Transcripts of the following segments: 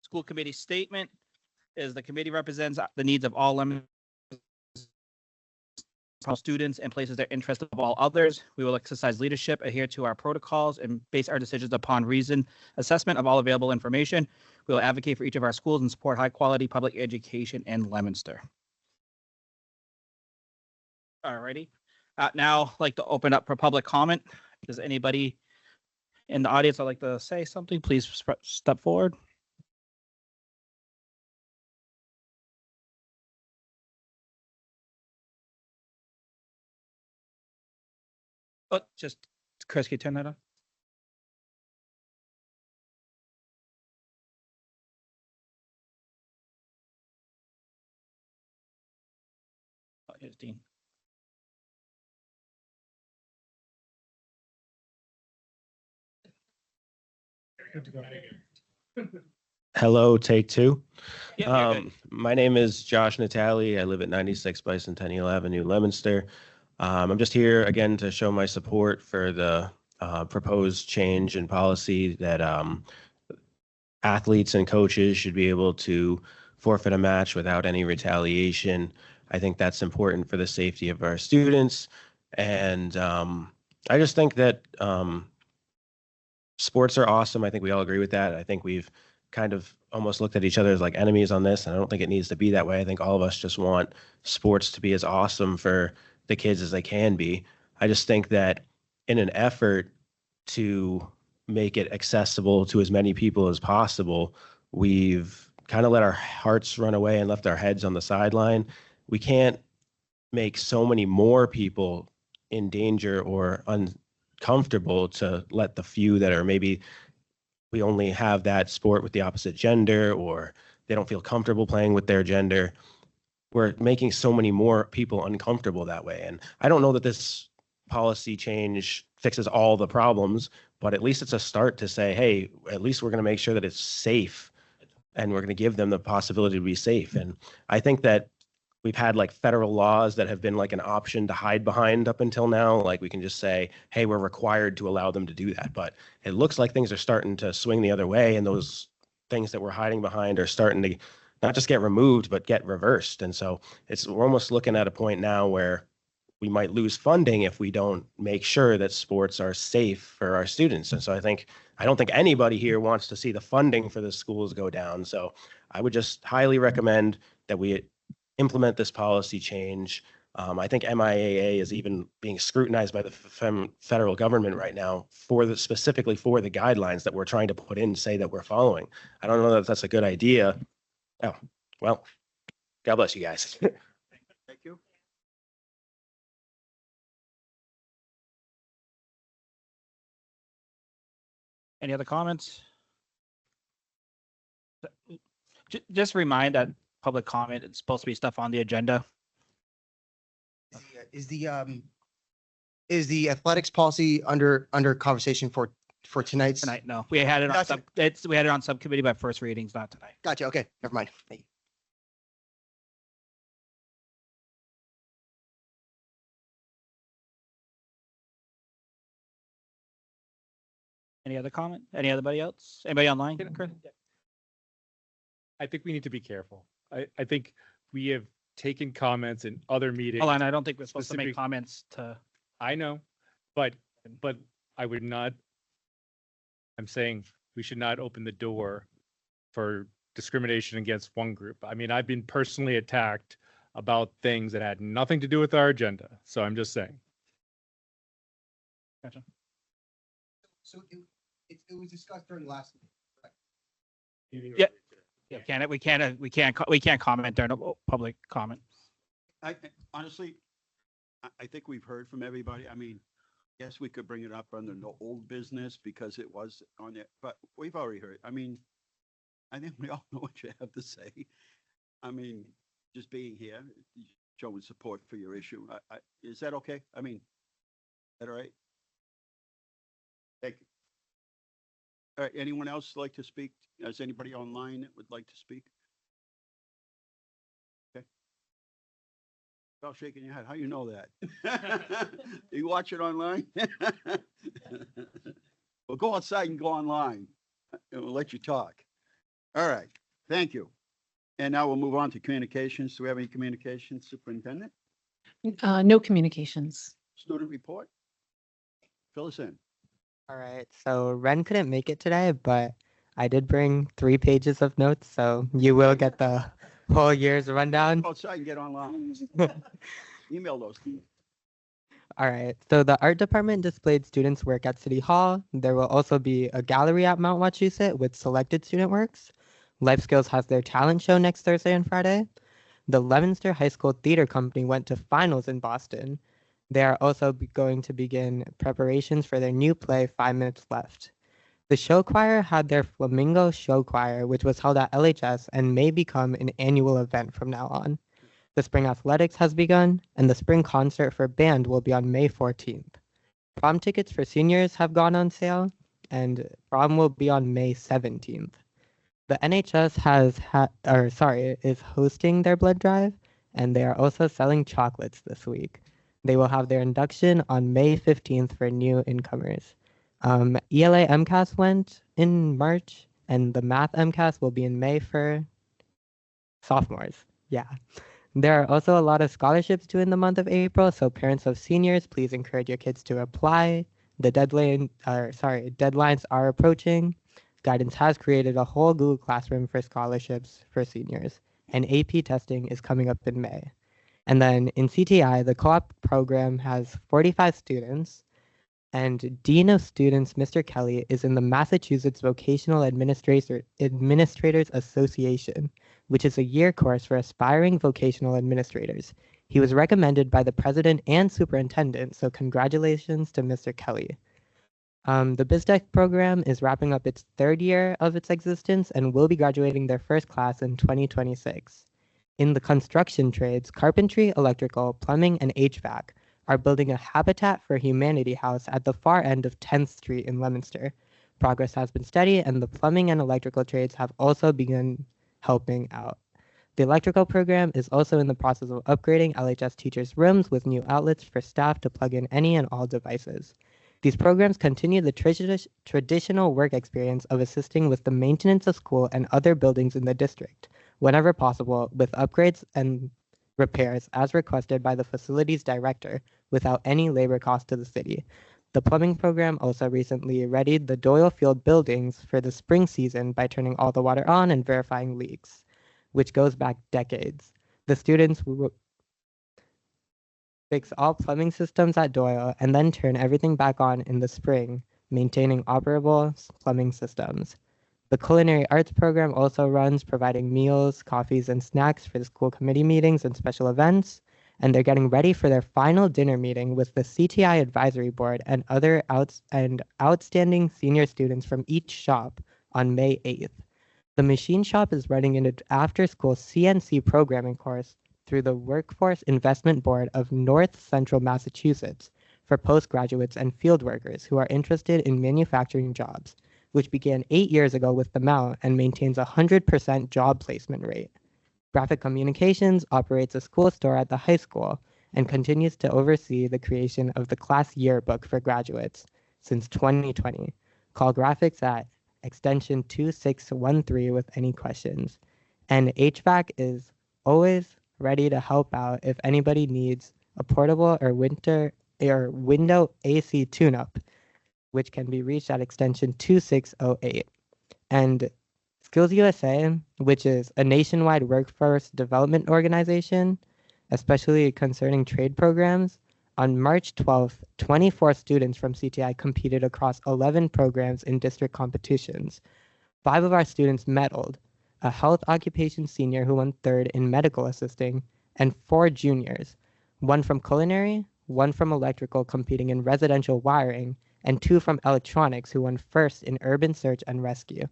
School committee statement is the committee represents the needs of all Leominster students and places their interest above all others. We will exercise leadership, adhere to our protocols, and base our decisions upon reasoned assessment of all available information. We will advocate for each of our schools and support high-quality public education in Leominster. All righty. Now, I'd like to open up for public comment. Does anybody in the audience would like to say something? Please step forward. Oh, just Chris, can you turn that on? Oh, here's Dean. Hello, take two. Yeah, My name is Josh Natali. I live at 96 Bicentennial Avenue, Leominster. I'm just here again to show my support for the proposed change in policy that athletes and coaches should be able to forfeit a match without any retaliation. I think that's important for the safety of our students. And I just think that sports are awesome. I think we all agree with that. I think we've kind of almost looked at each other as like enemies on this, and I don't think it needs to be that way. I think all of us just want sports to be as awesome for the kids as they can be. I just think that in an effort to make it accessible to as many people as possible, we've kind of let our hearts run away and left our heads on the sideline. We can't make so many more people in danger or uncomfortable to let the few that are maybe we only have that sport with the opposite gender or they don't feel comfortable playing with their gender. We're making so many more people uncomfortable that way. And I don't know that this policy change fixes all the problems, but at least it's a start to say, hey, at least we're going to make sure that it's safe and we're going to give them the possibility to be safe. And I think that we've had like federal laws that have been like an option to hide behind up until now. Like we can just say, hey, we're required to allow them to do that. But it looks like things are starting to swing the other way. And those things that we're hiding behind are starting to not just get removed, but get reversed. And so we're almost looking at a point now where we might lose funding if we don't make sure that sports are safe for our students. And so I don't think anybody here wants to see the funding for the schools go down. So I would just highly recommend that we implement this policy change. I think MIAA is even being scrutinized by the federal government right now specifically for the guidelines that we're trying to put in, say that we're following. I don't know that that's a good idea. Oh, well, God bless you guys. Thank you. Any other comments? Just remind that public comment, it's supposed to be stuff on the agenda. Is the athletics policy under conversation for tonight's? Tonight, no. We had it on we had it on subcommittee by first readings, not tonight. Gotcha. Okay, never mind. Thank you. Any other comment? Anybody else? Anybody online? Chris? I think we need to be careful. I think we have taken comments in other meetings. Hold on, I don't think we're supposed to make comments to. I know, but I would not. I'm saying we should not open the door for discrimination against one group. I mean, I've been personally attacked about things that had nothing to do with our agenda. So I'm just saying. Gotcha. So it was discussed during last meeting. Yeah. Yeah, we can't comment during a public comment. Honestly, I think we've heard from everybody. I mean, yes, we could bring it up under the old business because it was on it, but we've already heard. I mean, I think we all know what you have to say. I mean, just being here, showing support for your issue. Is that okay? I mean, is that all right? Thank you. All right, anyone else like to speak? Is anybody online that would like to speak? Okay. Well, shaking your head. How you know that? You watch it online? Well, go outside and go online, and we'll let you talk. All right, thank you. And now we'll move on to communications. Do we have any communications, Superintendent? No communications. Student report? Fill us in. All right. So Ren couldn't make it today, but I did bring 3 pages of notes, so you will get the whole year's rundown. Go outside and get online. Email those to me. All right. So the art department displayed students' work at City Hall. There will also be a gallery at Mount Wachusett with selected student works. Life Skills has their talent show next Thursday and Friday. The Leominster High School Theater Company went to finals in Boston. They are also going to begin preparations for their new play, 5 Minutes Left. The show choir had their Flamingo Show Choir, which was held at LHS and may become an annual event from now on. The spring athletics has begun, and the spring concert for band will be on May 14th. Prom tickets for seniors have gone on sale, and prom will be on May 17th. The NHS is hosting their blood drive, and they are also selling chocolates this week. They will have their induction on May 15th for new incomers. ELA MCAS went in March, and the Math MCAS will be in May for sophomores. Yeah. There are also a lot of scholarships due in the month of April, so parents of seniors, please encourage your kids to apply. The deadlines are approaching. Guidance has created a whole Google Classroom for scholarships for seniors, and AP testing is coming up in May. And then in CTI, the co-op program has 45 students, and Dean of Students, Mr. Kelly, is in the Massachusetts Vocational Administrators Association, which is a year course for aspiring vocational administrators. He was recommended by the president and superintendent, so congratulations to Mr. Kelly. The BizTech program is wrapping up its 3rd year of its existence and will be graduating their first class in 2026. In the construction trades, carpentry, electrical, plumbing, and HVAC are building a Habitat for Humanity house at the far end of 10th Street in Leominster. Progress has been steady, and the plumbing and electrical trades have also begun helping out. The electrical program is also in the process of upgrading LHS teachers' rooms with new outlets for staff to plug in any and all devices. These programs continue the traditional work experience of assisting with the maintenance of school and other buildings in the district, whenever possible, with upgrades and repairs as requested by the facilities director without any labor cost to the city. The plumbing program also recently readied the Doyle Field buildings for the spring season by turning all the water on and verifying leaks, which goes back decades. The students will fix all plumbing systems at Doyle and then turn everything back on in the spring, maintaining operable plumbing systems. The culinary arts program also runs, providing meals, coffees, and snacks for the school committee meetings and special events, and they're getting ready for their final dinner meeting with the CTI advisory board and other outstanding senior students from each shop on May 8th. The machine shop is running an after-school CNC programming course through the Workforce Investment Board of North Central Massachusetts for postgraduates and field workers who are interested in manufacturing jobs, which began 8 years ago with the Mount and maintains a 100% job placement rate. Graphic Communications operates a school store at the high school and continues to oversee the creation of the class yearbook for graduates since 2020. Call graphics at extension 2613 with any questions. And HVAC is always ready to help out if anybody needs a portable or window AC tune-up, which can be reached at extension 2608. And Skills USA, which is a nationwide workforce development organization, especially concerning trade programs, on March 12th, 24 students from CTI competed across 11 programs in district competitions. 5 of our students medaled, a health occupation senior who won 3rd in medical assisting, and 4 juniors, 1 from culinary, 1 from electrical competing in residential wiring, and 2 from electronics who won 1st in urban search and rescue.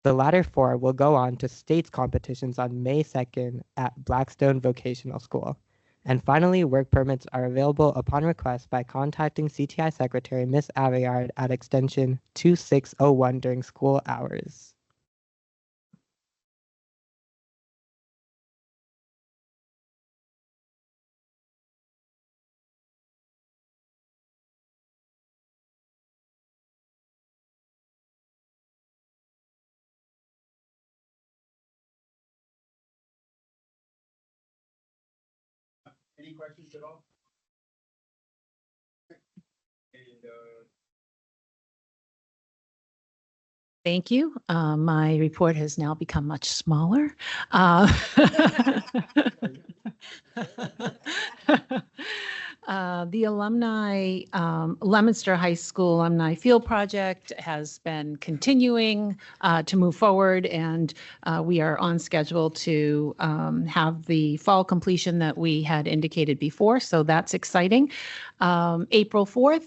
The latter 4 will go on to states competitions on May 2nd at Blackstone Vocational School. And finally, work permits are available upon request by contacting CTI Secretary Ms. Aveyard at extension 2601 during school hours. Any questions at all? And, Thank you. My report has now become much smaller. Uh, The alumni, Leominster High School Alumni Field Project has been continuing to move forward, and we are on schedule to have the fall completion that we had indicated before, so that's exciting. April 4th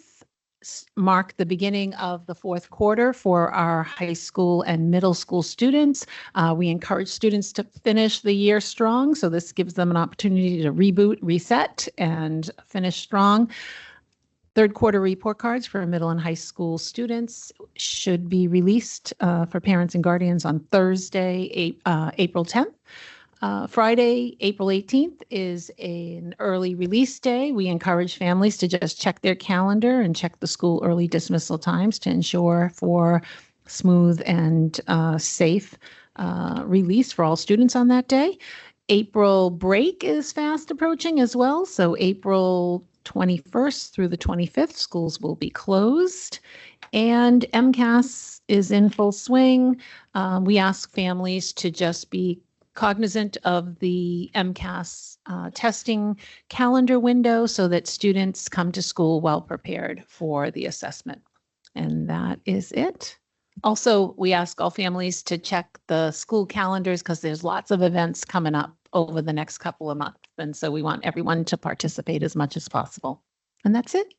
mark the beginning of the fourth quarter for our high school and middle school students. We encourage students to finish the year strong, so this gives them an opportunity to reboot, reset, and finish strong. Third quarter report cards for middle and high school students should be released for parents and guardians on Thursday, April 10th. Friday, April 18th is an early release day. We encourage families to just check their calendar and check the school early dismissal times to ensure for smooth and safe release for all students on that day. April break is fast approaching as well. So April 21st through the 25th, schools will be closed. And MCAS is in full swing. We ask families to just be cognizant of the MCAS testing calendar window so that students come to school well prepared for the assessment. And that is it. Also, we ask all families to check the school calendars because there's lots of events coming up over the next couple of months. And so we want everyone to participate as much as possible. And that's it.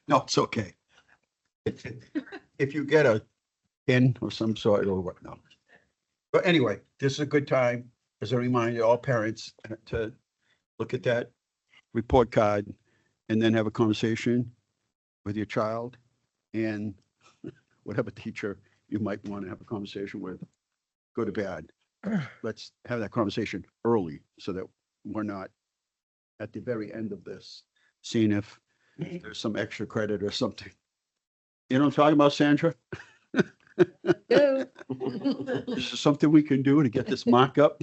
No, it's okay. If you get a pin or some sort, it'll work now. But anyway, this is a good time, as a reminder, to all parents to look at that report card and then have a conversation with your child and whatever teacher you might want to have a conversation with, good or bad. Let's have that conversation early so that we're not at the very end of this, seeing if there's some extra credit or something. You know what I'm talking about, Sandra? Is there something we can do to get this markup?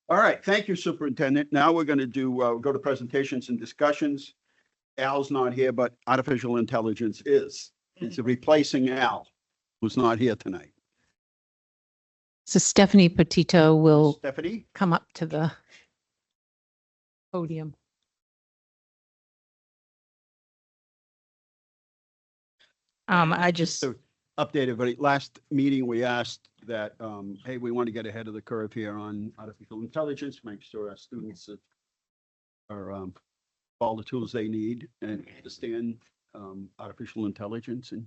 All right, thank you, Superintendent. Now we're going to go to presentations and discussions. Al's not here, but artificial intelligence is. It's replacing Al, who's not here tonight. So Stephanie Petito will Stephanie? come up to the podium. I just, So update everybody. Last meeting, we asked that, hey, we want to get ahead of the curve here on artificial intelligence, make sure our students are all the tools they need and understand artificial intelligence and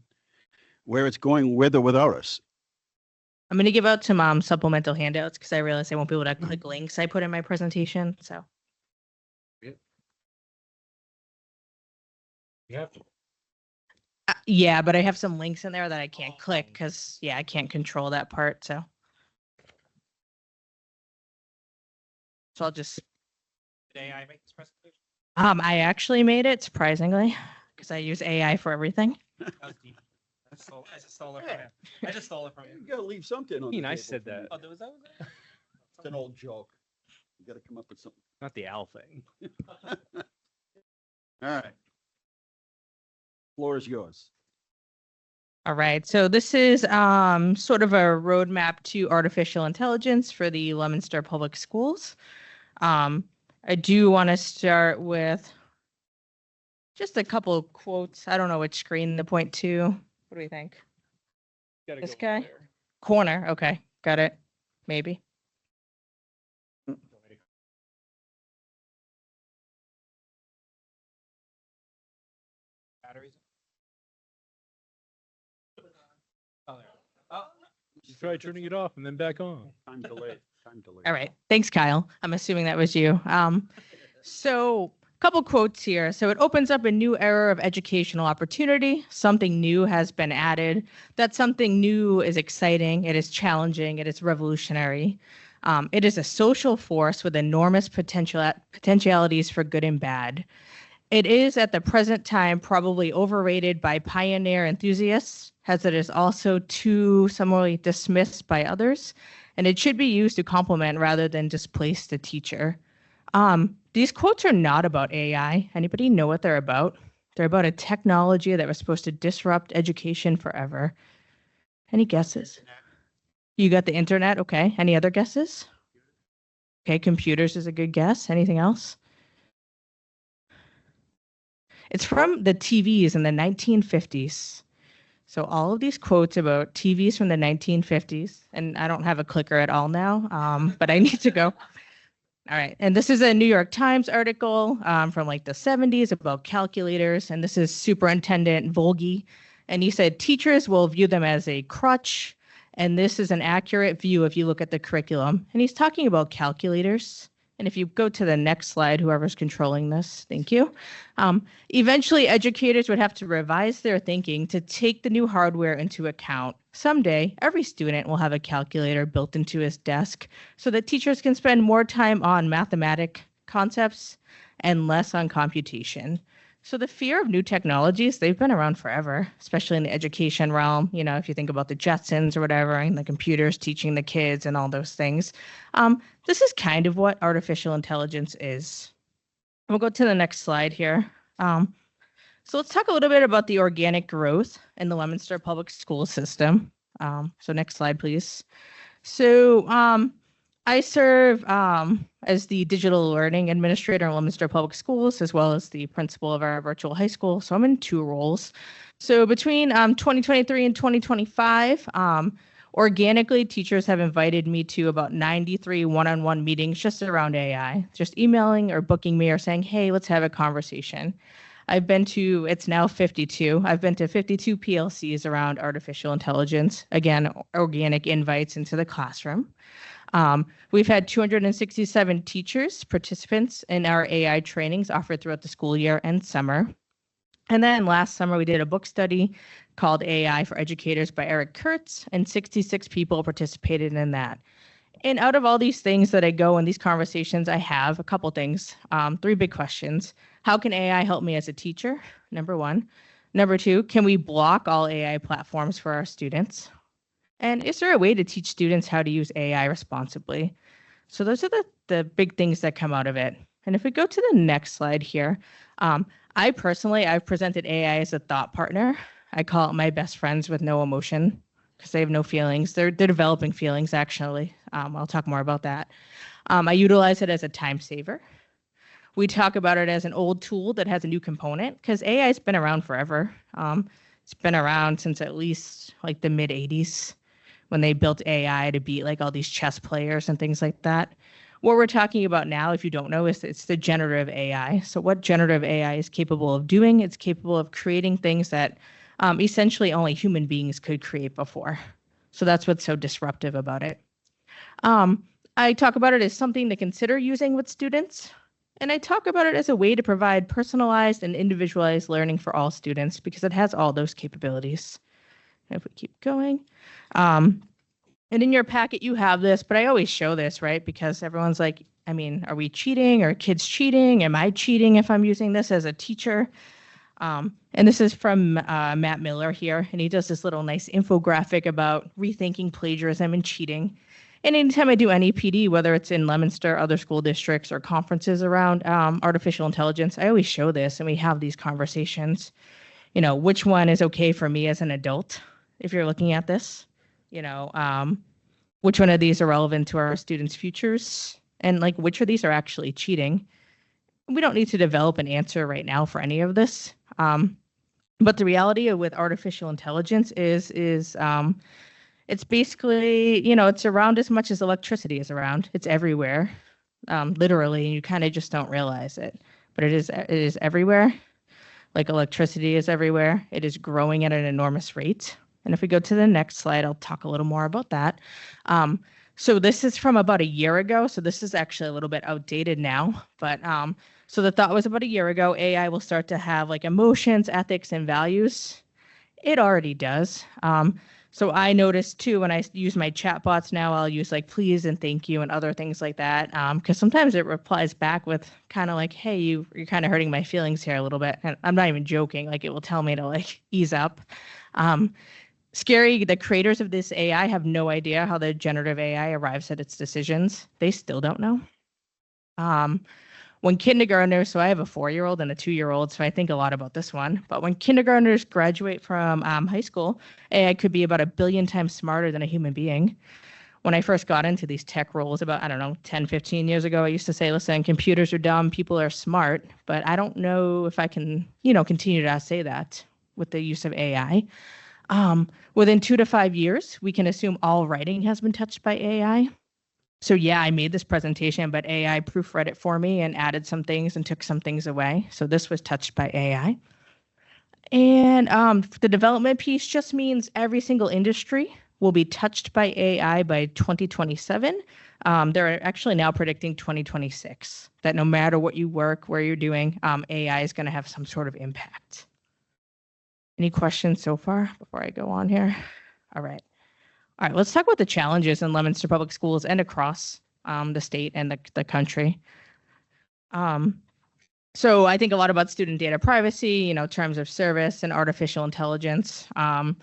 where it's going with or without us. I'm going to give out some supplemental handouts because I realize I won't be able to click links I put in my presentation. So You have to. yeah, but I have some links in there that I can't click because I can't control that part. So I'll just Did AI make this presentation? I actually made it surprisingly because I use AI for everything. That was deep. I just stole it from him. I just stole it from You you. gotta leave something on the I table said for that. me. Oh, there was that? It's an old joke. You gotta come up with something. Not the owl thing. All right. Floor is yours. All right, so this is sort of a roadmap to artificial intelligence for the Leominster Public Schools. I do want to start with just a couple of quotes. I don't know which screen to point to. What do we think? Gotta This go guy? there. Corner, okay, at it? Maybe. Batteries. Oh, there. Oh, Just try turning it off and then back on. Time delayed, time delayed. All right. Thanks, Kyle. I'm assuming that was you. So a couple quotes here. So it opens up a new era of educational opportunity. Something new has been added. That something new is exciting. It is challenging. It is revolutionary. It is a social force with enormous potentialities for good and bad. It is at the present time probably overrated by pioneer enthusiasts, as it is also too summarily dismissed by others, and it should be used to complement rather than displace the teacher. These quotes are not about AI. Anybody know what they're about? They're about a technology that was supposed to disrupt education forever. Any guesses? You got the internet? Okay. Any other guesses? Okay, computers is a good guess. Anything else? It's from the TVs in the 1950s. So all of these quotes about TVs from the 1950s, and I don't have a clicker at all now, but I need to go. All right, and this is a New York Times article from like the 70s about calculators, and this is Superintendent Volge, and he said teachers will view them as a crutch, and this is an accurate view if you look at the curriculum. And he's talking about calculators. And if you go to the next slide, whoever's controlling this, thank you. Eventually, educators would have to revise their thinking to take the new hardware into account. Someday, every student will have a calculator built into his desk so that teachers can spend more time on mathematic concepts and less on computation. So the fear of new technologies, they've been around forever, especially in the education realm. You know, if you think about the Jetsons or whatever, and the computers teaching the kids and all those things. This is kind of what artificial intelligence is. We'll go to the next slide here. So let's talk a little bit about the organic growth in the Leominster Public School System. So next slide, please. So I serve as the digital learning administrator in Leominster Public Schools, as well as the principal of our virtual high school. So I'm in two roles. So between 2023 and 2025, organically, teachers have invited me to about 93 one-on-one meetings just around AI, just emailing or booking me or saying, hey, let's have a conversation. I've been to, it's now 52. I've been to 52 PLCs around artificial intelligence. Again, organic invites into the classroom. We've had 267 teachers, participants in our AI trainings offered throughout the school year and summer. And then last summer, we did a book study called AI for Educators by Eric Kurtz, and 66 people participated in that. And out of all these things that I go in these conversations, I have a couple things, three big questions. How can AI help me as a teacher? Number one. Number two, can we block all AI platforms for our students? And is there a way to teach students how to use AI responsibly? So those are the big things that come out of it. And if we go to the next slide here, I've presented AI as a thought partner. I call it my best friends with no emotion because they have no feelings. They're developing feelings, actually. I'll talk more about that. I utilize it as a time saver. We talk about it as an old tool that has a new component because AI has been around forever. It's been around since at least like the mid 80s when they built AI to beat like all these chess players and things like that. What we're talking about now, if you don't know, is it's the generative AI. So what generative AI is capable of doing, it's capable of creating things that essentially only human beings could create before. So that's what's so disruptive about it. I talk about it as something to consider using with students. And I talk about it as a way to provide personalized and individualized learning for all students because it has all those capabilities. If we keep going. And in your packet, you have this, but I always show this, right? Because everyone's like, I mean, are we cheating? Are kids cheating? Am I cheating if I'm using this as a teacher? And this is from Matt Miller here, and he does this little nice infographic about rethinking plagiarism and cheating. And anytime I do any PD, whether it's in Leominster, other school districts, or conferences around artificial intelligence, I always show this, and we have these conversations. You know, which one is okay for me as an adult, if you're looking at this? You know, which one of these are relevant to our students' futures? And like, which of these are actually cheating? We don't need to develop an answer right now for any of this. But the reality with artificial intelligence is It's basically, it's around as much as electricity is around. It's everywhere, literally, and you kind of just don't realize it. But it is everywhere. Like electricity is everywhere. It is growing at an enormous rate. And if we go to the next slide, I'll talk a little more about that. So this is from about a year ago. So this is actually a little bit outdated now. But so the thought was about a year ago, AI will start to have like emotions, ethics, and values. It already does. So I noticed too, when I use my chatbots now, I'll use like please and thank you and other things like that. Because sometimes it replies back with kind of like, hey, you're kind of hurting my feelings here a little bit. And I'm not even joking. Like it will tell me to like ease up. Scary, the creators of this AI have no idea how the generative AI arrives at its decisions. They still don't know. When kindergartners, so I have a 4-year-old and a 2-year-old, so I think a lot about this one. But when kindergartners graduate from high school, AI could be about 1 billion times smarter than a human being. When I first got into these tech roles about, 10, 15 years ago, I used to say, listen, computers are dumb, people are smart, but I don't know if I can, continue to say that with the use of AI. Within 2 to 5 years, we can assume all writing has been touched by AI. So yeah, I made this presentation, but AI proofread it for me and added some things and took some things away. So this was touched by AI. And the development piece just means every single industry will be touched by AI by 2027. They're actually now predicting 2026, that no matter what you work, where you're doing, AI is going to have some sort of impact. Any questions so far before I go on here? All right. All right, let's talk about the challenges in Leominster Public Schools and across the state and the country. So I think a lot about student data privacy, terms of service and artificial intelligence. I'm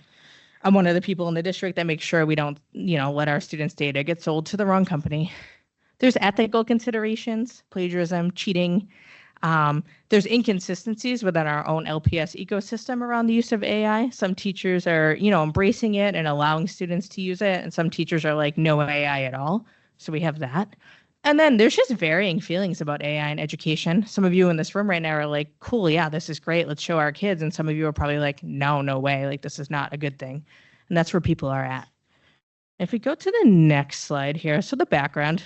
one of the people in the district that makes sure we don't, let our students' data get sold to the wrong company. There's ethical considerations, plagiarism, cheating. There's inconsistencies within our own LPS ecosystem around the use of AI. Some teachers are, embracing it and allowing students to use it. And some teachers are like, no AI at all. So we have that. And then there's just varying feelings about AI in education. Some of you in this room right now are like, cool, yeah, this is great. Let's show our kids. And some of you are probably like, no way. Like, this is not a good thing. And that's where people are at. If we go to the next slide here, so the background.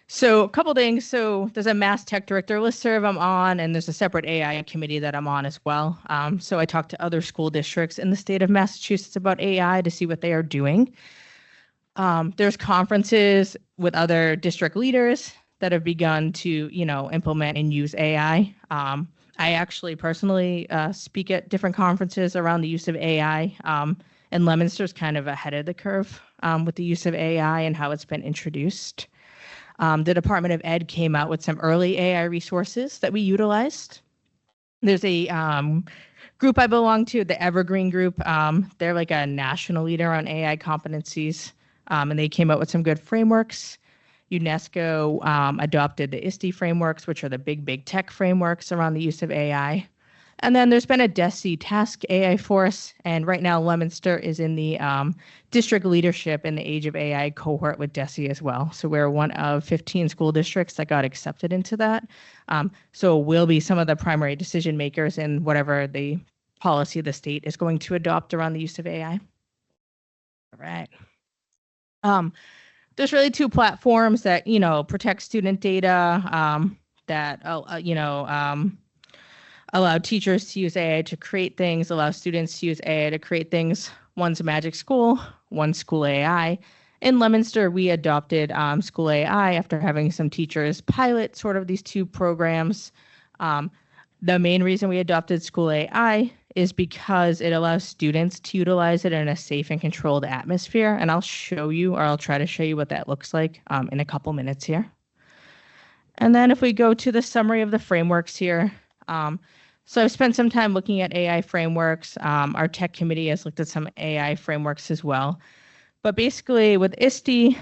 So a couple things. So there's a Mass Tech Director listserv I'm on, and there's a separate AI committee that I'm on as well. So I talk to other school districts in the state of Massachusetts about AI to see what they are doing. There's conferences with other district leaders that have begun to, implement and use AI. I actually personally speak at different conferences around the use of AI, and Leominster's kind of ahead of the curve with the use of AI and how it's been introduced. The Department of Ed came out with some early AI resources that we utilized. There's a group I belong to, the Evergreen Group. They're like a national leader on AI competencies, and they came out with some good frameworks. UNESCO adopted the ISTE frameworks, which are the big tech frameworks around the use of AI. And then there's been a DESI task AI force, and right now Leominster is in the district leadership in the Age of AI cohort with DESI as well. So we're one of 15 school districts that got accepted into that. So we'll be some of the primary decision makers in whatever the policy the state is going to adopt around the use of AI. All right. There's really 2 platforms that, protect student data, that, allow teachers to use AI to create things, allow students to use AI to create things. One's Magic School, one's School AI. In Leominster, we adopted School AI after having some teachers pilot sort of these 2 programs. The main reason we adopted School AI is because it allows students to utilize it in a safe and controlled atmosphere. And I'll show you, or I'll try to show you what that looks like in a couple minutes here. And then if we go to the summary of the frameworks here, so I've spent some time looking at AI frameworks. Our tech committee has looked at some AI frameworks as well. But basically with ISTE,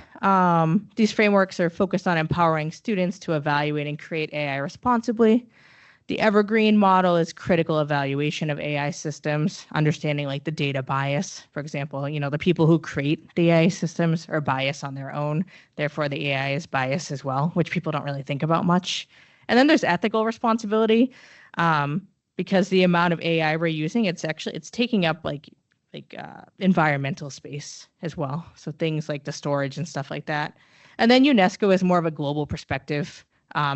these frameworks are focused on empowering students to evaluate and create AI responsibly. The Evergreen model is critical evaluation of AI systems, understanding like the data bias. For example, the people who create the AI systems are biased on their own. Therefore, the AI is biased as well, which people don't really think about much. And then there's ethical responsibility, because the amount of AI we're using, it's taking up like environmental space as well. So things like the storage and stuff like that. And then UNESCO is more of a global perspective.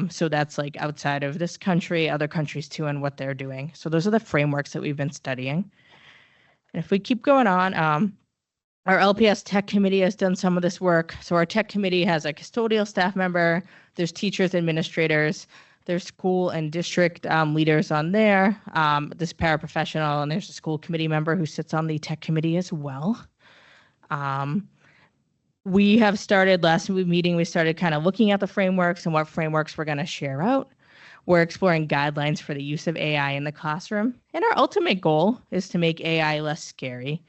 So that's like outside of this country, other countries too, and what they're doing. So those are the frameworks that we've been studying. And if we keep going on, our LPS Tech Committee has done some of this work. So our Tech Committee has a custodial staff member, there's teachers, administrators, there's school and district leaders on there, this paraprofessional, and there's a school committee member who sits on the Tech Committee as well. We have started, last meeting, we started kind of looking at the frameworks and what frameworks we're going to share out. We're exploring guidelines for the use of AI in the classroom. And our ultimate goal is to make AI less scary.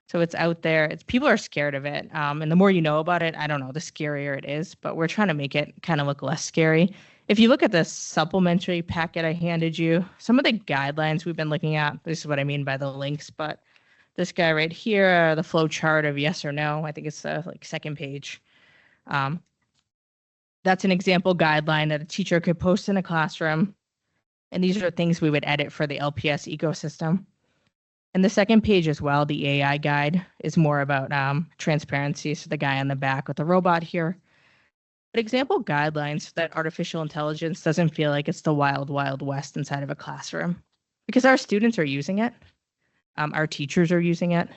So it's out there. People are scared of it. And the more you know about it, I don't know, the scarier it is. But we're trying to make it kind of look less scary. If you look at the supplementary packet I handed you, some of the guidelines we've been looking at, this is what I mean by the links, but this guy right here, the flow chart of yes or no, I think it's the second page. That's an example guideline that a teacher could post in a classroom. And these are things we would edit for the LPS ecosystem. And the second page as well, the AI guide, is more about transparency. So the guy on the back with the robot here. But example guidelines so that artificial intelligence doesn't feel like it's the wild, wild west inside of a classroom. Because our students are using it. Our teachers are using it.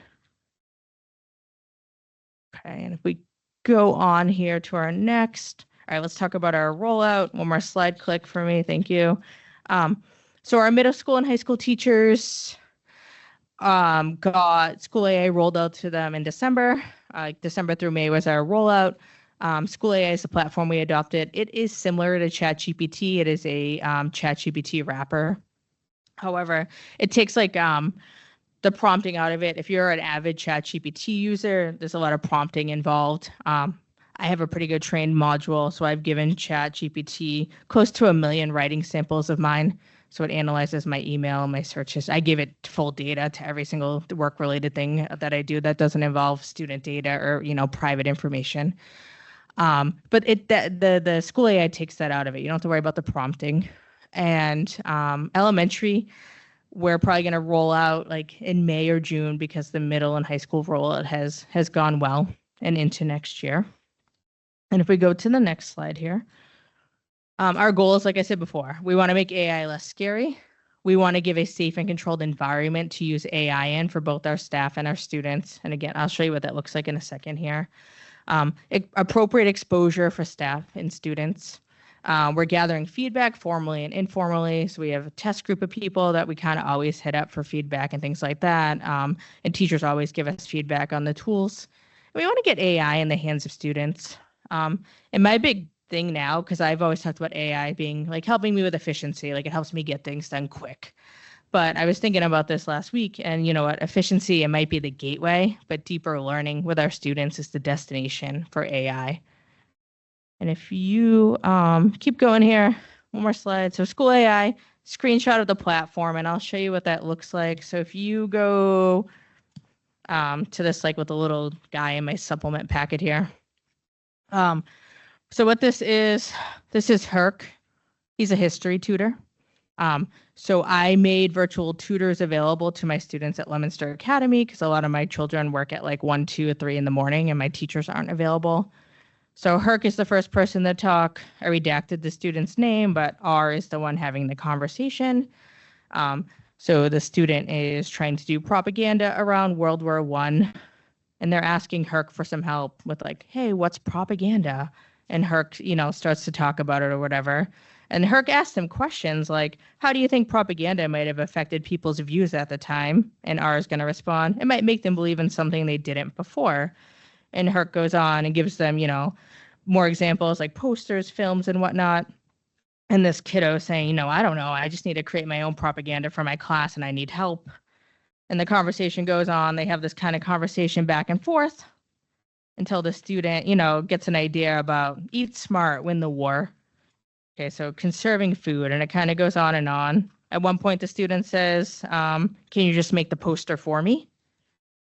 Okay, and if we go on here to our next, all right, let's talk about our rollout. One more slide click for me, thank you. So our middle school and high school teachers got School AA rolled out to them in December. December through May was our rollout. School AA is the platform we adopted. It is similar to ChatGPT. It is a ChatGPT wrapper. However, it takes like the prompting out of it. If you're an avid ChatGPT user, there's a lot of prompting involved. I have a pretty good trained module, so I've given ChatGPT close to 1 million writing samples of mine. So it analyzes my email, my searches. I give it full data to every single work-related thing that I do that doesn't involve student data or private information. But the School AI takes that out of it. You don't have to worry about the prompting. And elementary, we're probably going to roll out like in May or June because the middle and high school rollout has gone well and into next year. And if we go to the next slide here, our goal is, like I said before, we want to make AI less scary. We want to give a safe and controlled environment to use AI in for both our staff and our students. And again, I'll show you what that looks like in a second here. Appropriate exposure for staff and students. We're gathering feedback formally and informally. So we have a test group of people that we kind of always hit up for feedback and things like that. And teachers always give us feedback on the tools. And we want to get AI in the hands of students. And my big thing now, because I've always talked about AI being like helping me with efficiency, like it helps me get things done quick. But I was thinking about this last week, and you know what, efficiency, it might be the gateway, but deeper learning with our students is the destination for AI. And if you keep going here, one more slide. So School AI, screenshot of the platform, and I'll show you what that looks like. So if you go to this, like with the little guy in my supplement packet here. So what this is Herc. He's a history tutor. So I made virtual tutors available to my students at Leominster Academy because a lot of my children work at like 1, 2, or 3 in the morning and my teachers aren't available. So Herc is the first person to talk. I redacted the student's name, but R is the one having the conversation. So the student is trying to do propaganda around World War I, and they're asking Herc for some help with like, hey, what's propaganda? And Herc, starts to talk about it or whatever. And Herc asked him questions like, how do you think propaganda might have affected people's views at the time? And R is going to respond, it might make them believe in something they didn't before. And Herc goes on and gives them, more examples like posters, films, and whatnot. And this kiddo saying, I don't know, I just need to create my own propaganda for my class and I need help. And the conversation goes on. They have this kind of conversation back and forth until the student, gets an idea about eat smart, win the war. Okay, so conserving food, and it kind of goes on and on. At one point, the student says, can you just make the poster for me?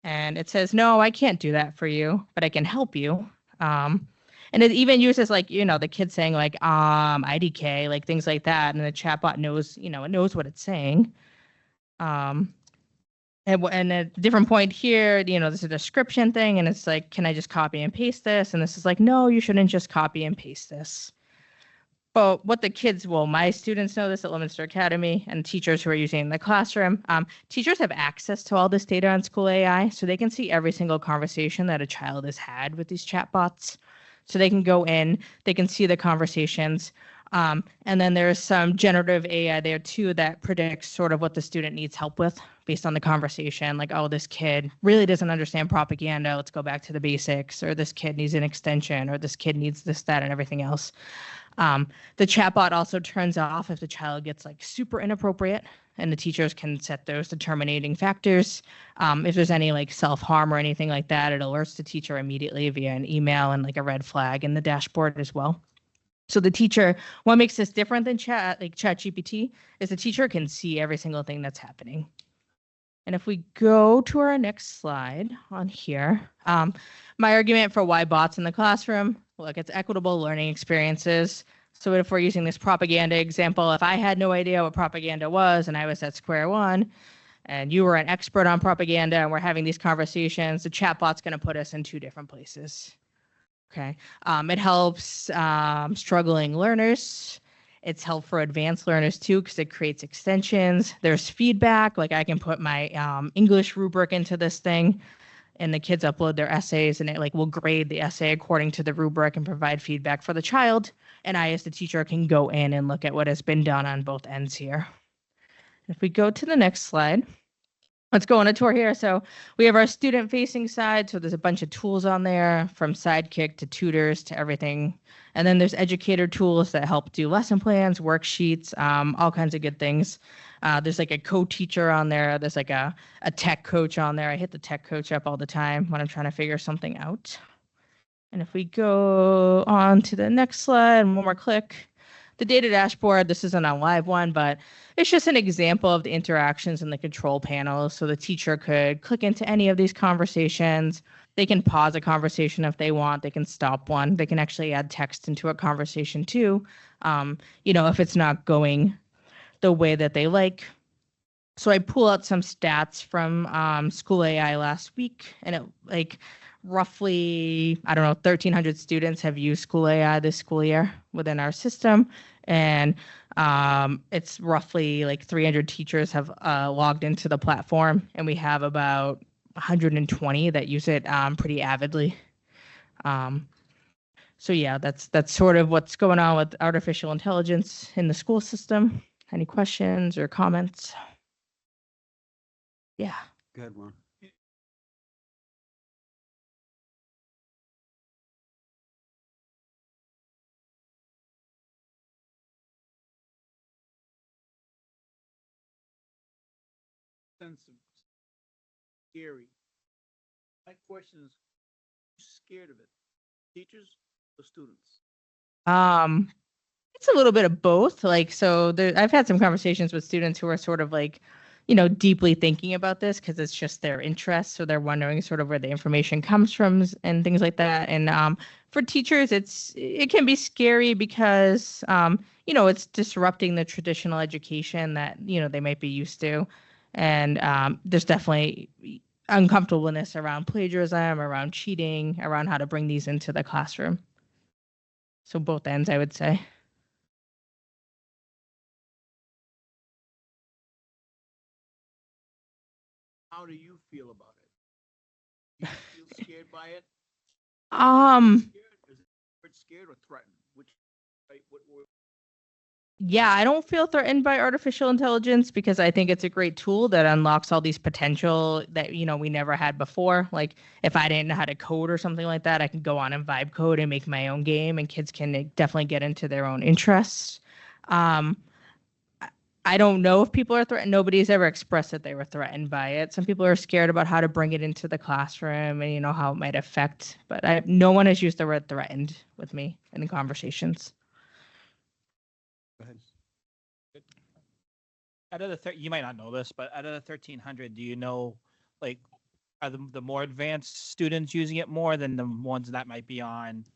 And it says, no, I can't do that for you, but I can help you. And it even uses like, the kid saying like, IDK, like things like that. And the chatbot knows, it knows what it's saying. And and at a different point here, there's a description thing, and it's like, can I just copy and paste this? And this is like, no, you shouldn't just copy and paste this. But what my students know this at Leominster Academy, and teachers who are using it in the classroom, teachers have access to all this data on school AI, so they can see every single conversation that a child has had with these chatbots. So they can go in, they can see the conversations. And then there's some generative AI there too that predicts sort of what the student needs help with based on the conversation. Like, oh, this kid really doesn't understand propaganda. Let's go back to the basics. Or this kid needs an extension, or this kid needs this, that, and everything else. The chatbot also turns off if the child gets like super inappropriate, and the teachers can set those determining factors. If there's any like self-harm or anything like that, it alerts the teacher immediately via an email and like a red flag in the dashboard as well. So the teacher, what makes this different than ChatGPT is the teacher can see every single thing that's happening. And if we go to our next slide on here, my argument for why bots in the classroom, look, it's equitable learning experiences. So if we're using this propaganda example, if I had no idea what propaganda was and I was at square one, and you were an expert on propaganda and we're having these conversations, the chatbot's going to put us in two different places. Okay. It helps struggling learners. It's helpful for advanced learners too, because it creates extensions. There's feedback, like I can put my English rubric into this thing, and the kids upload their essays, and it like will grade the essay according to the rubric and provide feedback for the child. And I, as the teacher, can go in and look at what has been done on both ends here. If we go to the next slide, let's go on a tour here. So we have our student-facing side. So there's a bunch of tools on there, from Sidekick to tutors to everything. And then there's educator tools that help do lesson plans, worksheets, all kinds of good things. There's like a co-teacher on there. There's like a tech coach on there. I hit the tech coach up all the time when I'm trying to figure something out. And if we go on to the next slide, one more click. The data dashboard, this isn't a live one, but it's just an example of the interactions in the control panel. So the teacher could click into any of these conversations. They can pause a conversation if they want. They can stop one. They can actually add text into a conversation too, if it's not going the way that they like. So I pull out some stats from School AI last week, and it like roughly, 1,300 students have used School AI this school year within our system. And it's roughly like 300 teachers have logged into the platform, and we have about 120 that use it pretty avidly. So yeah, that's sort of what's going on with artificial intelligence in the school system. Any questions or comments? Yeah. Good one. Sense of scary. My question is, who's scared of it? Teachers or students? It's a little bit of both. Like, so I've had some conversations with students who are sort of like, deeply thinking about this because it's just their interest. So they're wondering sort of where the information comes from and things like that. And for teachers, it can be scary because, it's disrupting the traditional education that, they might be used to. And there's definitely uncomfortableness around plagiarism, around cheating, around how to bring these into the classroom. So both ends, I would say. How do you feel about it? Do you feel scared by it? Scared or threatened? Yeah, I don't feel threatened by artificial intelligence because I think it's a great tool that unlocks all these potential that, we never had before. Like if I didn't know how to code or something like that, I can go on and vibe code and make my own game, and kids can definitely get into their own interests. I don't know if people are threatened. Nobody's ever expressed that they were threatened by it. Some people are scared about how to bring it into the classroom and, how it might affect. But no one has used the word threatened with me in the conversations. Go ahead. Out of the you might not know this, but out of the 1,300, do you know, like, are the more advanced students using it more than the ones that might be on,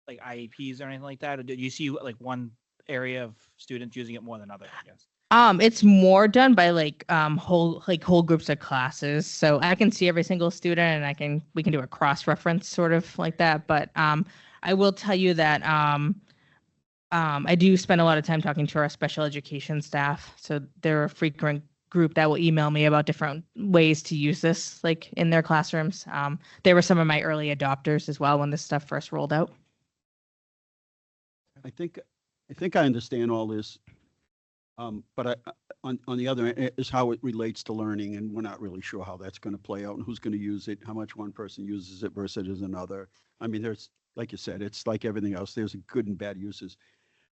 like, IEPs or anything like that? Or do you see, like, one area of students using it more than others, I guess? It's more done by whole groups of classes. So I can see every single student and we can do a cross reference sort of like that. But I will tell you that I do spend a lot of time talking to our special education staff. So they're a frequent group that will email me about different ways to use this like in their classrooms. They were some of my early adopters as well when this stuff first rolled out. I think I understand all this. But on the other end is how it relates to learning, and we're not really sure how that's going to play out and who's going to use it, how much one person uses it versus another. I mean, there's, like you said, it's like everything else. There's good and bad uses.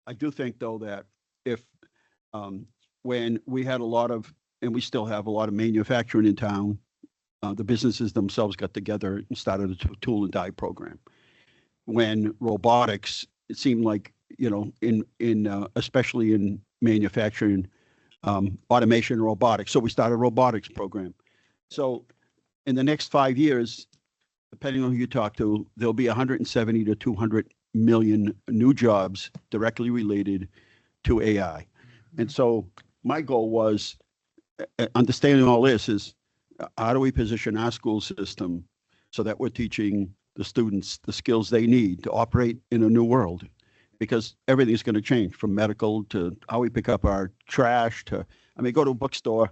I do think, though, that if when we had a lot of, and we still have a lot of manufacturing in town, the businesses themselves got together and started a tool and die program. When robotics, it seemed like, in especially in manufacturing, automation and robotics. So we started a robotics program. So in the next 5 years, depending on who you talk to, there'll be 170 to 200 million new jobs directly related to AI. And so my goal was, understanding all this is, how do we position our school system so that we're teaching the students the skills they need to operate in a new world? Because everything's going to change, from medical to how we pick up our trash to, I mean, go to a bookstore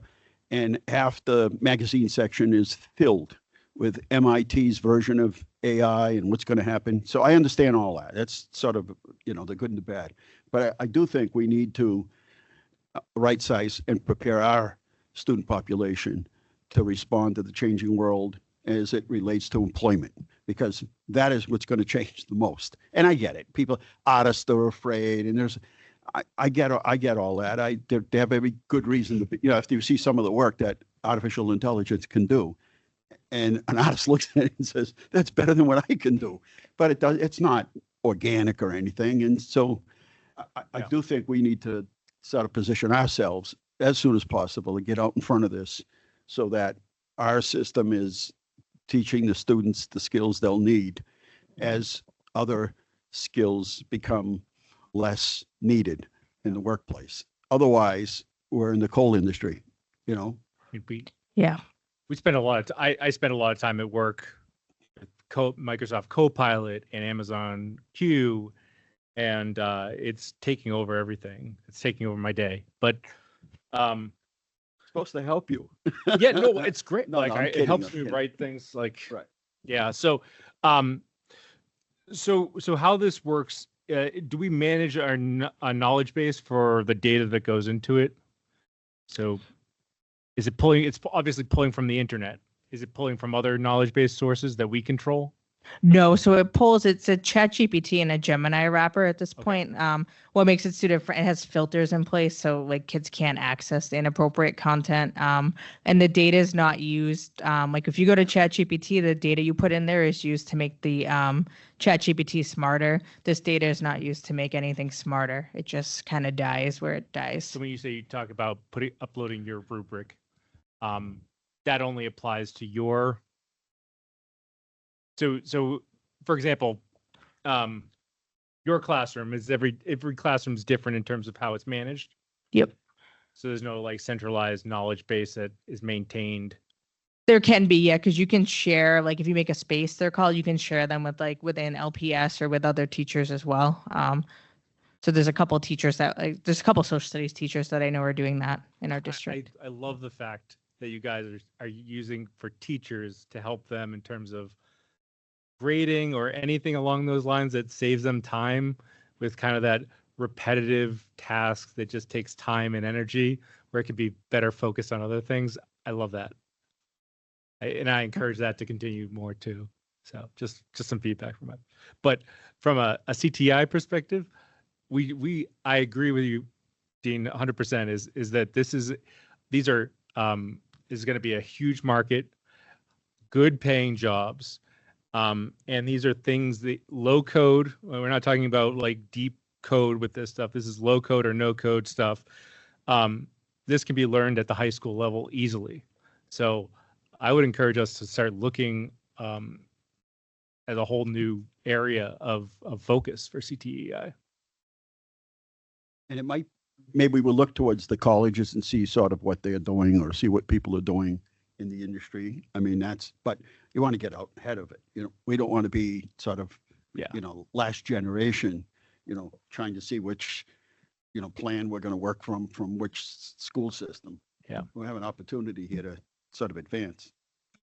and half the magazine section is filled with MIT's version of AI and what's going to happen. So I understand all that. That's sort of, the good and the bad. But I do think we need to right size and prepare our student population to respond to the changing world as it relates to employment, because that is what's going to change the most. And I get it. People, artists are afraid, and I get all that. They have every good reason to be, if you see some of the work that artificial intelligence can do, and an artist looks at it and says, that's better than what I can do. But it's not organic or anything. And so I do think we need to sort of position ourselves as soon as possible to get out in front of this, so that our system is teaching the students the skills they'll need as other skills become less needed in the workplace. Otherwise, we're in the coal industry, Yeah. We spend a lot of I spend a lot of time at work with Microsoft Copilot and Amazon Q, and it's taking over everything. It's taking over my day. But supposed to help you. yeah, no, it's great. No, it helps me write things right. Yeah. So so how this works, do we manage our knowledge base for the data that goes into it? So is it pulling, it's obviously pulling from the internet. Is it pulling from other knowledge base sources that we control? No, so it's a ChatGPT and a Gemini wrapper at this point. What makes it so different, it has filters in place so like kids can't access the inappropriate content. And the data is not used. Like if you go to ChatGPT, the data you put in there is used to make the ChatGPT smarter. This data is not used to make anything smarter. It just kind of dies where it dies. So when you say you talk about uploading your rubric, that only applies to your. So for example, your classroom is every classroom is different in terms of how it's managed. Yep. So there's no like centralized knowledge base that is maintained. There can be, yeah, because you can share, like if you make a space, they're called, you can share them with like within LPS or with other teachers as well. So there's a couple of teachers there's a couple social studies teachers that I know are doing that in our district. I love the fact that you guys are using for teachers to help them in terms of grading or anything along those lines that saves them time with kind of that repetitive task that just takes time and energy, where it could be better focused on other things. I love that. And I encourage that to continue more too. So just some feedback from it. But from a CTI perspective, I agree with you, Dean, 100%. Is that this is going to be a huge market, good paying jobs. And these are things that low code. We're not talking about like deep code with this stuff. This is low code or no code stuff. This can be learned at the high school level easily. So I would encourage us to start looking at a whole new area of focus for CTEI. And it might maybe we'll look towards the colleges and see sort of what they're doing or see what people are doing in the industry. I mean, but you want to get out ahead of it. We don't want to be sort of, Yeah. last generation, trying to see which, plan we're going to work from which school system. Yeah. We have an opportunity here to sort of advance.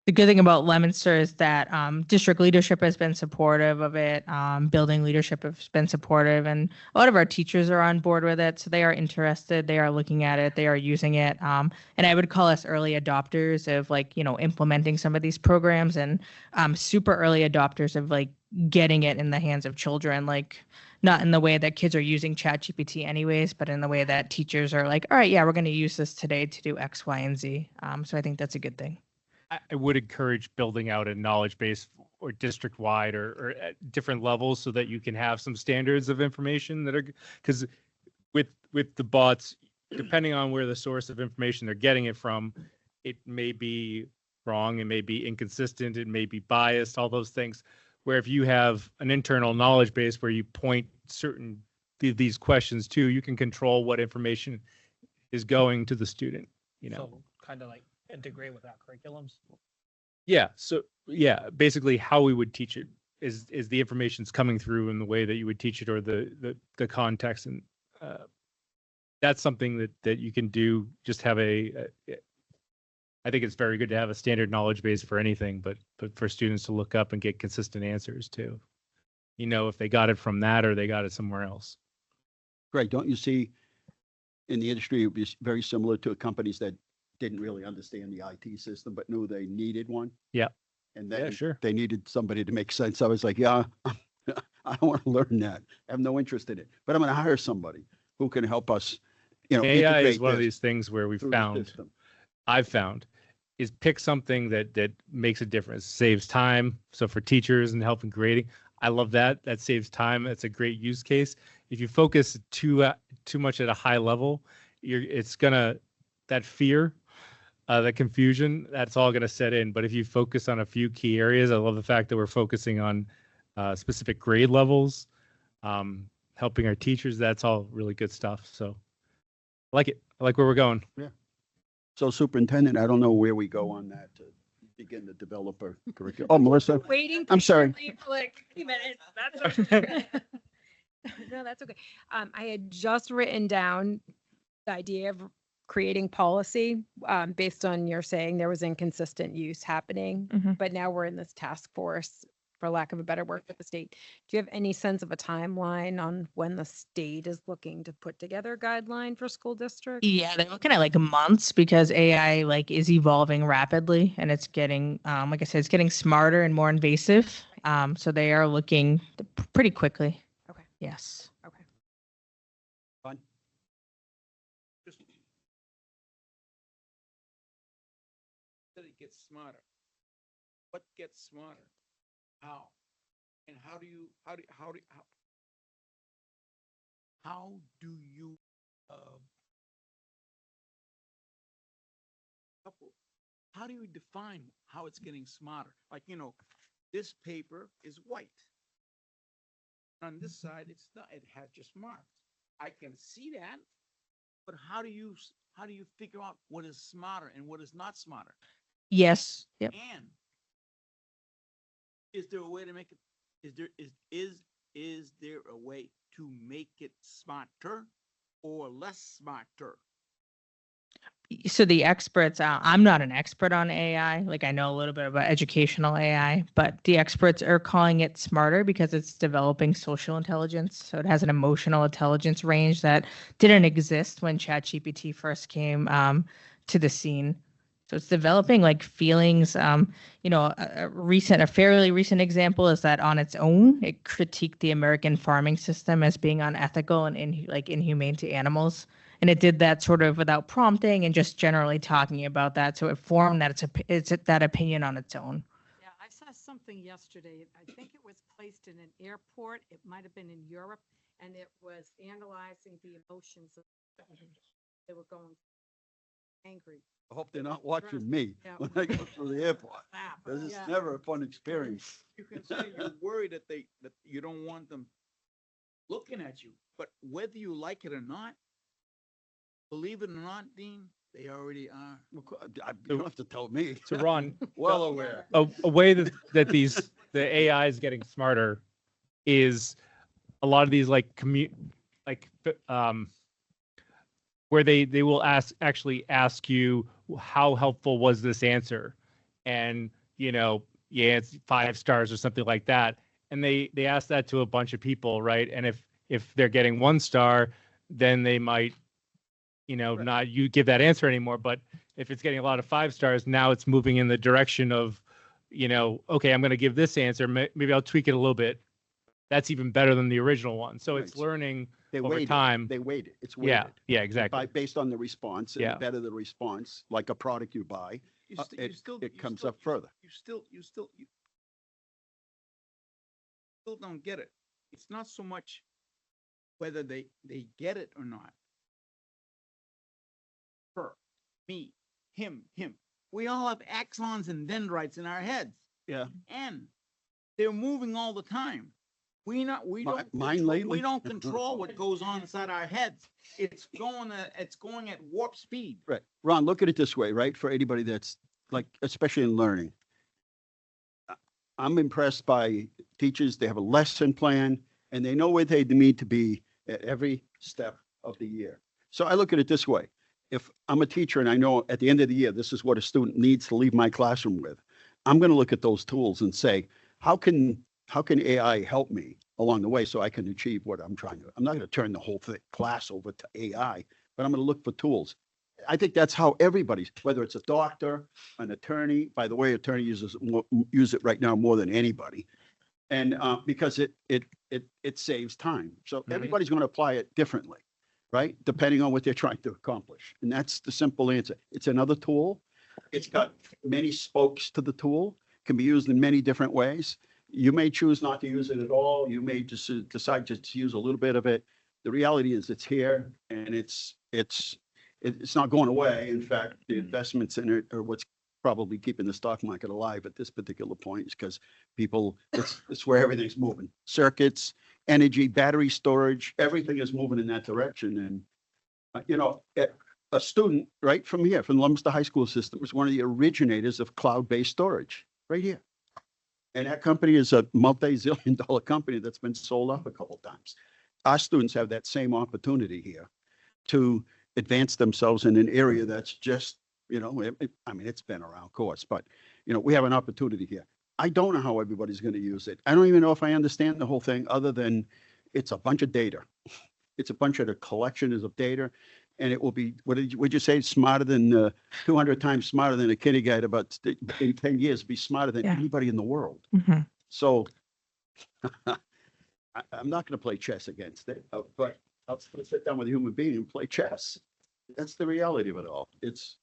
The good thing about Leominster is that district leadership has been supportive of it. Building leadership has been supportive, and a lot of our teachers are on board with it. So they are interested. They are looking at it. They are using it. And I would call us early adopters of implementing some of these programs, and super early adopters of getting it in the hands of children. Not in the way that kids are using ChatGPT anyways, but in the way that teachers are all right, yeah, we're going to use this today to do X, Y, and Z. So I think that's a good thing. I would encourage building out a knowledge base or district wide or at different levels so that you can have some standards of information that are, because with the bots, depending on where the source of information they're getting it from, it may be wrong, it may be inconsistent, it may be biased, all those things. Where if you have an internal knowledge base where you point certain these questions to, you can control what information is going to the student, So kind of integrate with our curriculums. Yeah. So yeah, basically how we would teach it is the information's coming through in the way that you would teach it, or the context, and that's something that you can do. Just have I think it's very good to have a standard knowledge base for anything, but for students to look up and get consistent answers too. If they got it from that or they got it somewhere else. Greg, don't you see in the industry, it would be very similar to companies that didn't really understand the IT system, but knew they needed one? Yeah. And then sure. they needed somebody to make sense. I was like, yeah, I don't want to learn that. I have no interest in it, but I'm going to hire somebody who can help us, AI is integrate one of this these things where I've found is pick something that makes a difference, saves time. So for teachers and helping grading, I love that. That saves time. That's a great use case. If you focus too much at a high level, that fear, the confusion, that's all going to set in. But if you focus on a few key areas, I love the fact that we're focusing on specific grade levels, helping our teachers. That's all really good stuff. So I like it. I like where we're going. Yeah. So superintendent, I don't know where we go on that to begin to develop a curriculum. Oh, Melissa, Waiting. I'm sorry. patiently for like 3 minutes. That's okay. No, that's okay. I had just written down the idea of creating policy based on your saying there was inconsistent use happening, but now we're in this task force, for lack of a better word, with the state. Do you have any sense of a timeline on when the state is looking to put together a guideline for school districts? Yeah, they're looking at months, because AI is evolving rapidly, and it's getting like I said, it's getting smarter and more invasive. So they are looking pretty quickly. Okay. Yes. Okay. Fun. That it gets smarter. What gets smarter? How? And how do you uh, how do you define how it's getting smarter? This paper is white. On this side, it's not, it has just marks. I can see that, but how do you figure out what is smarter and what is not smarter? Yes. Yep. And is there a way to make it? Is there a way to make it smarter or less smarter? So the experts, I'm not an expert on AI. I know a little bit about educational AI, but the experts are calling it smarter because it's developing social intelligence. So it has an emotional intelligence range that didn't exist when ChatGPT first came to the scene. So it's developing feelings. A fairly recent example is that on its own, it critiqued the American farming system as being unethical and inhumane to animals. And it did that sort of without prompting and just generally talking about that. So it formed that it's that opinion on its own. Yeah, I saw something yesterday. I think it was placed in an airport. It might have been in Europe, and it was analyzing the emotions of they were going angry. I hope they're not watching me Yeah. when I go through the airport. Laugh. This is Yeah. never a fun experience. You can say you're worried that you don't want them looking at you, but whether you like it or not, Believe it or not, Dean, they already are. You don't have to tell me. So Ron, Well aware. a way that the AI is getting smarter is a lot of these like where they will actually ask you how helpful was this answer, and yeah, it's 5 stars or something like that, and they ask that to a bunch of people, right? And if they're getting 1 star, then they might Right. not you give that answer anymore. But if it's getting a lot of 5 stars, now it's moving in the direction of okay, I'm going to give this answer, maybe I'll tweak it a little bit. That's even better than the original one. So it's Right. learning They over weighted. time. They weighted. It's Yeah, weighted. yeah, exactly. Based on the response, and Yeah. the better the response, like a product you buy, it comes up further. You still don't get it. It's not so much whether they get it or not. Her, me, him. We all have axons and dendrites in our heads, Yeah. and they're moving all the time. We don't Mine control, lately? we don't control what goes on inside our heads. It's going at warp speed. Right. Ron, look at it this way, right? For anybody that's like, especially in learning. I'm impressed by teachers. They have a lesson plan and they know where they need to be at every step of the year. So I look at it this way. If I'm a teacher and I know at the end of the year, this is what a student needs to leave my classroom with, I'm going to look at those tools and say, how can AI help me along the way so I can achieve what I'm trying to? I'm not going to turn the whole class over to AI, but I'm going to look for tools. I think that's how everybody's, whether it's a doctor, an attorney, by the way, attorney use it right now more than anybody. And because it saves time. So everybody's going to apply it differently, right? Depending on what they're trying to accomplish. And that's the simple answer. It's another tool. It's got many spokes to the tool, can be used in many different ways. You may choose not to use it at all. You may just decide to use a little bit of it. The reality is it's here and it's not going away. In fact, the investments in it are what's probably keeping the stock market alive at this particular point, is because it's where everything's moving. Circuits, energy, battery storage, everything is moving in that direction. And, a student right from here, from the Leominster High School system, was one of the originators of cloud-based storage right here. And that company is a multi-zillion-dollar company that's been sold off a couple of times. Our students have that same opportunity here to advance themselves in an area that's just, it's been around, of course, but, we have an opportunity here. I don't know how everybody's going to use it. I don't even know if I understand the whole thing, other than it's a bunch of data. It's a bunch of the collections of data, and it will be, would you say, smarter than 200 times smarter than a kindergarten, but in 10 years, be smarter than anybody in the world. Mm-hmm. So I'm not going to play chess against it, but I'll sit down with a human being and play chess. That's the reality of it all. It's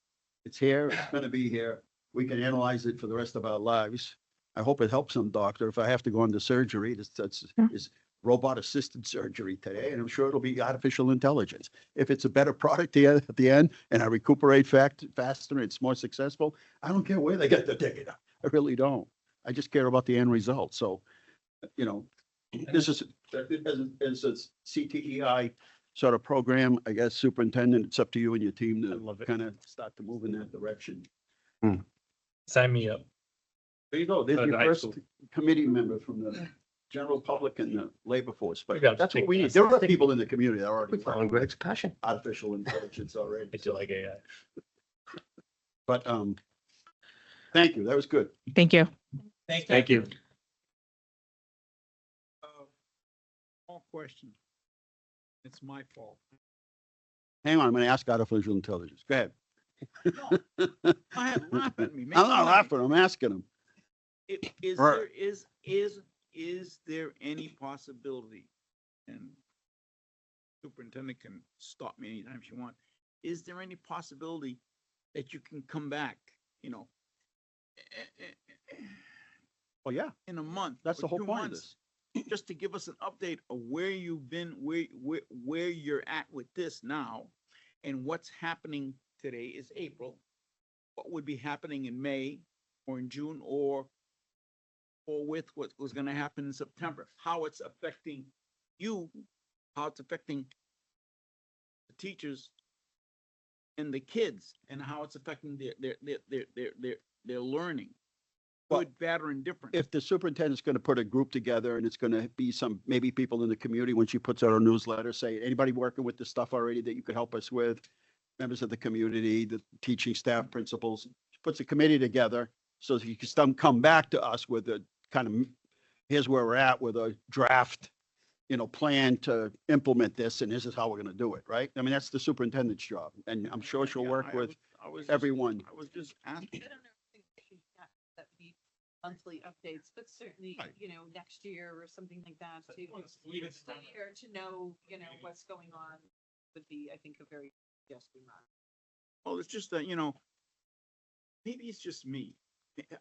here. It's going to be here. We can analyze it for the rest of our lives. I hope it helps some doctor. If I have to go into surgery, that's robot assisted surgery today, and I'm sure it'll be artificial intelligence. If it's a better product at the end and I recuperate faster and it's more successful, I don't care where they get the data. I really don't. I just care about the end result. So, this is as a CTEI sort of program, I guess, superintendent, it's up to you and your team to kind of start to move in that direction. Sign me up. There you go. There's your High first school. committee member from the general public and the labor force, but Maybe I'll that's just what we take need. There are people in the community that are already Following Greg's passion. artificial intelligence already. I do like AI. But, thank you. That was good. Thank you. Thank you. All question. It's my fault. Hang on, I'm going to ask artificial intelligence. Go ahead. No, I had laugh at me. Make I'm not fun of me. laughing. I'm asking him. Right. Is there any possibility, and superintendent can stop me anytime she wants, is there any possibility that you can come back, Well, yeah, in a month? that's or the whole 2 point of months, this. just to give us an update of where you've been, where you're at with this now, and what's happening today is April. What would be happening in May or in June, or with what was going to happen in September, how it's affecting you, how it's affecting the teachers and the kids and how it's affecting their learning. Well, Good, bad, or indifferent. If the superintendent's going to put a group together and it's going to be some, maybe people in the community, when she puts out a newsletter, say, anybody working with this stuff already that you could help us with? Members of the community, the teaching staff, principals, she puts a committee together so that you can still come back to us with a kind of, here's where we're at with a draft, plan to implement this, and this is how we're going to do it, right? I mean, that's the superintendent's job, and I'm sure she'll Yeah, work with I was just- everyone. I was just asking. I don't know if that would be monthly updates, but certainly, Right. next year or something like that to year to know, what's going on would be, I think, a very suggesting that. Well, it's just that, maybe it's just me.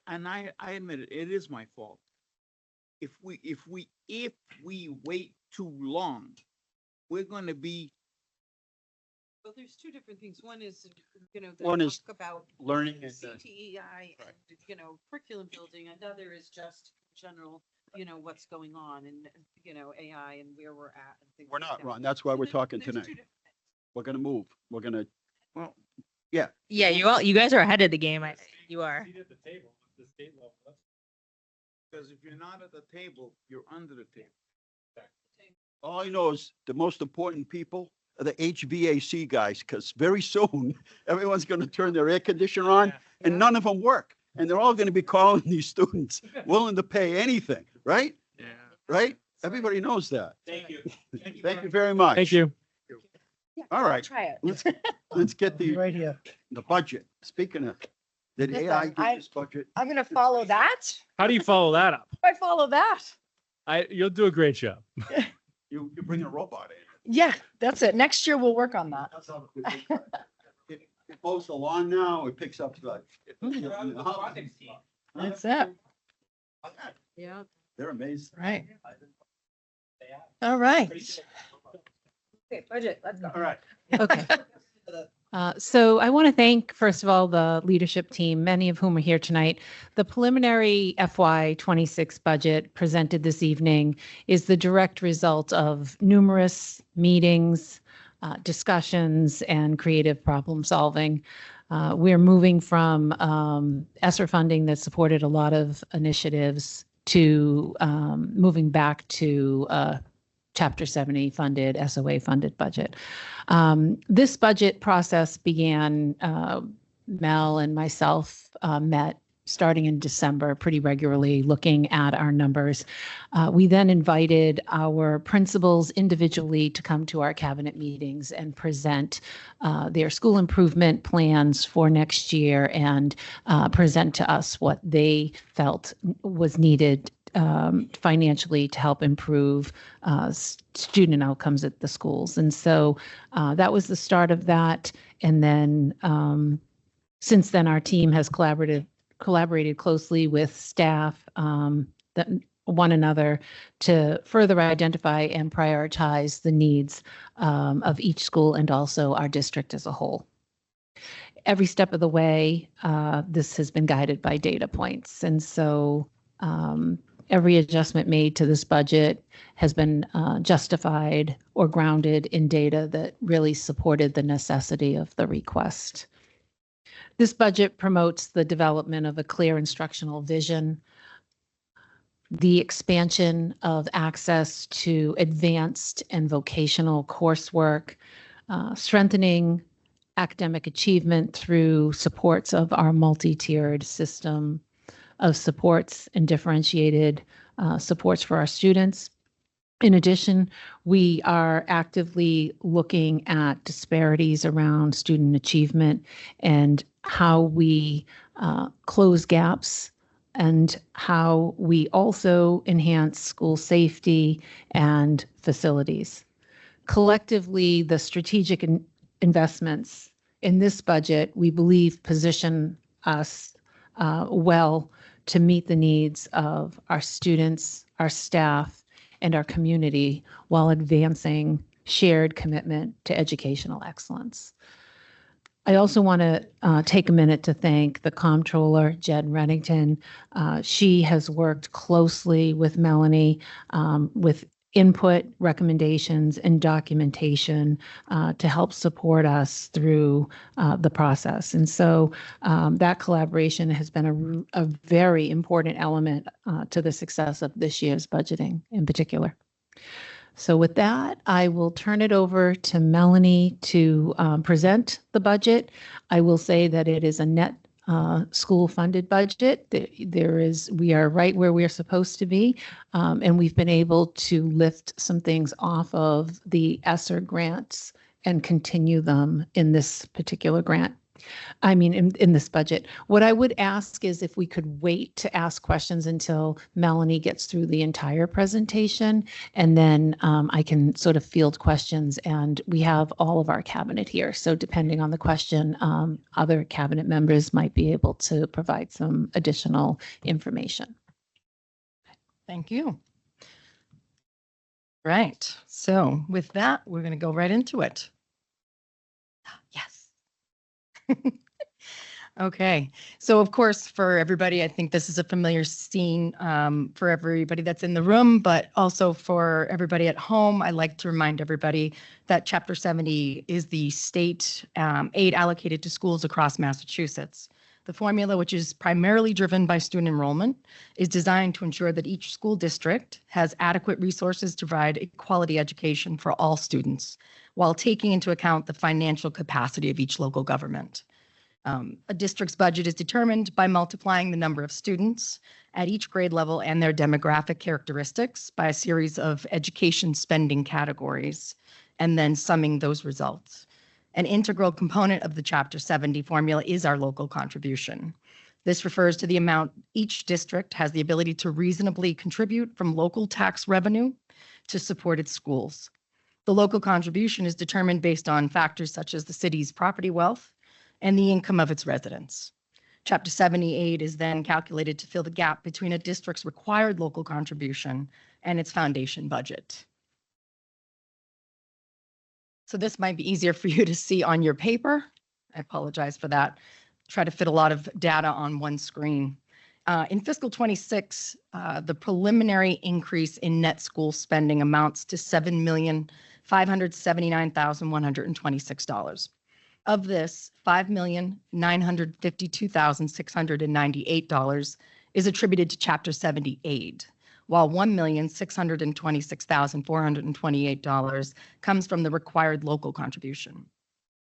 And I admit it, it is my fault. If we wait too long, we're going to be, Well, there's two different things. One is, the One is talk about learning and CTEI, and, curriculum building. Another is just general, what's going on and, AI and where we're at and things we're like not, that. Ron. That's why So we're there's- talking there's two tonight. different things. We're going to move. We're going to, well, Yeah, you guys are ahead of the game. You are. Seat at the table at the state level. because if you're not at the table, you're under the table. all I know is the most important people are the HVAC guys, because very soon, everyone's going to turn their air conditioner on and none of them work. And they're all going to be calling these students willing to pay anything, right? Yeah. Right? Everybody knows that. Thank you. Thank you very much. Thank you. All right, Try it. let's get the Right here. budget. Speaking of, did AI get I- this budget? I'm gonna follow that. How do you follow that up? I follow that. You'll do a great job. You bring a robot in. Yeah, that's it. Next year we'll work on that. It mows the lawn now, it picks up the. That's it. Yeah. They're amazing. Right. All right. Okay, budget, let's go. All right. Okay. So I want to thank, first of all, the leadership team, many of whom are here tonight. The preliminary FY26 budget presented this evening is the direct result of numerous meetings, discussions, and creative problem solving. We're moving from ESSER funding that supported a lot of initiatives to moving back to Chapter 70 funded, SOA funded budget. This budget process began, Mel and myself met starting in December pretty regularly looking at our numbers. We then invited our principals individually to come to our cabinet meetings and present their school improvement plans for next year and present to us what they felt was needed financially to help improve student outcomes at the schools. And so that was the start of that. And then since then, our team has collaborated closely with staff, one another to further identify and prioritize the needs of each school and also our district as a whole. Every step of the way, this has been guided by data points. And so every adjustment made to this budget has been justified or grounded in data that really supported the necessity of the request. This budget promotes the development of a clear instructional vision, the expansion of access to advanced and vocational coursework, strengthening academic achievement through supports of our multi-tiered system of supports and differentiated supports for our students. In addition, we are actively looking at disparities around student achievement and how we close gaps and how we also enhance school safety and facilities. Collectively, the strategic investments in this budget, we believe, position us well to meet the needs of our students, our staff, and our community while advancing shared commitment to educational excellence. I also want to take a minute to thank the comptroller, Jen Reddington. She has worked closely with Melanie with input, recommendations, and documentation to help support us through the process. And so that collaboration has been a very important element to the success of this year's budgeting in particular. So with that, I will turn it over to Melanie to present the budget. I will say that it is a net school-funded budget. We are right where we are supposed to be, and we've been able to lift some things off of the ESSER grants and continue them in this particular grant. I mean, in this budget. What I would ask is if we could wait to ask questions until Melanie gets through the entire presentation, and then I can sort of field questions, and we have all of our cabinet here. So depending on the question, other cabinet members might be able to provide some additional information. Thank you. Right. So with that, we're going to go right into it. Yes. Okay. So of course, for everybody, I think this is a familiar scene for everybody that's in the room, but also for everybody at home. I like to remind everybody that Chapter 70 is the state aid allocated to schools across Massachusetts. The formula, which is primarily driven by student enrollment, is designed to ensure that each school district has adequate resources to provide a quality education for all students, while taking into account the financial capacity of each local government. A district's budget is determined by multiplying the number of students at each grade level and their demographic characteristics by a series of education spending categories, and then summing those results. An integral component of the Chapter 70 formula is our local contribution. This refers to the amount each district has the ability to reasonably contribute from local tax revenue to support its schools. The local contribution is determined based on factors such as the city's property wealth and the income of its residents. Chapter 70 aid is then calculated to fill the gap between a district's required local contribution and its foundation budget. So this might be easier for you to see on your paper. I apologize for that. Try to fit a lot of data on one screen. In fiscal 26, the preliminary increase in net school spending amounts to $7,579,126. Of this, $5,952,698 is attributed to Chapter 70 aid, while $1,626,428 comes from the required local contribution.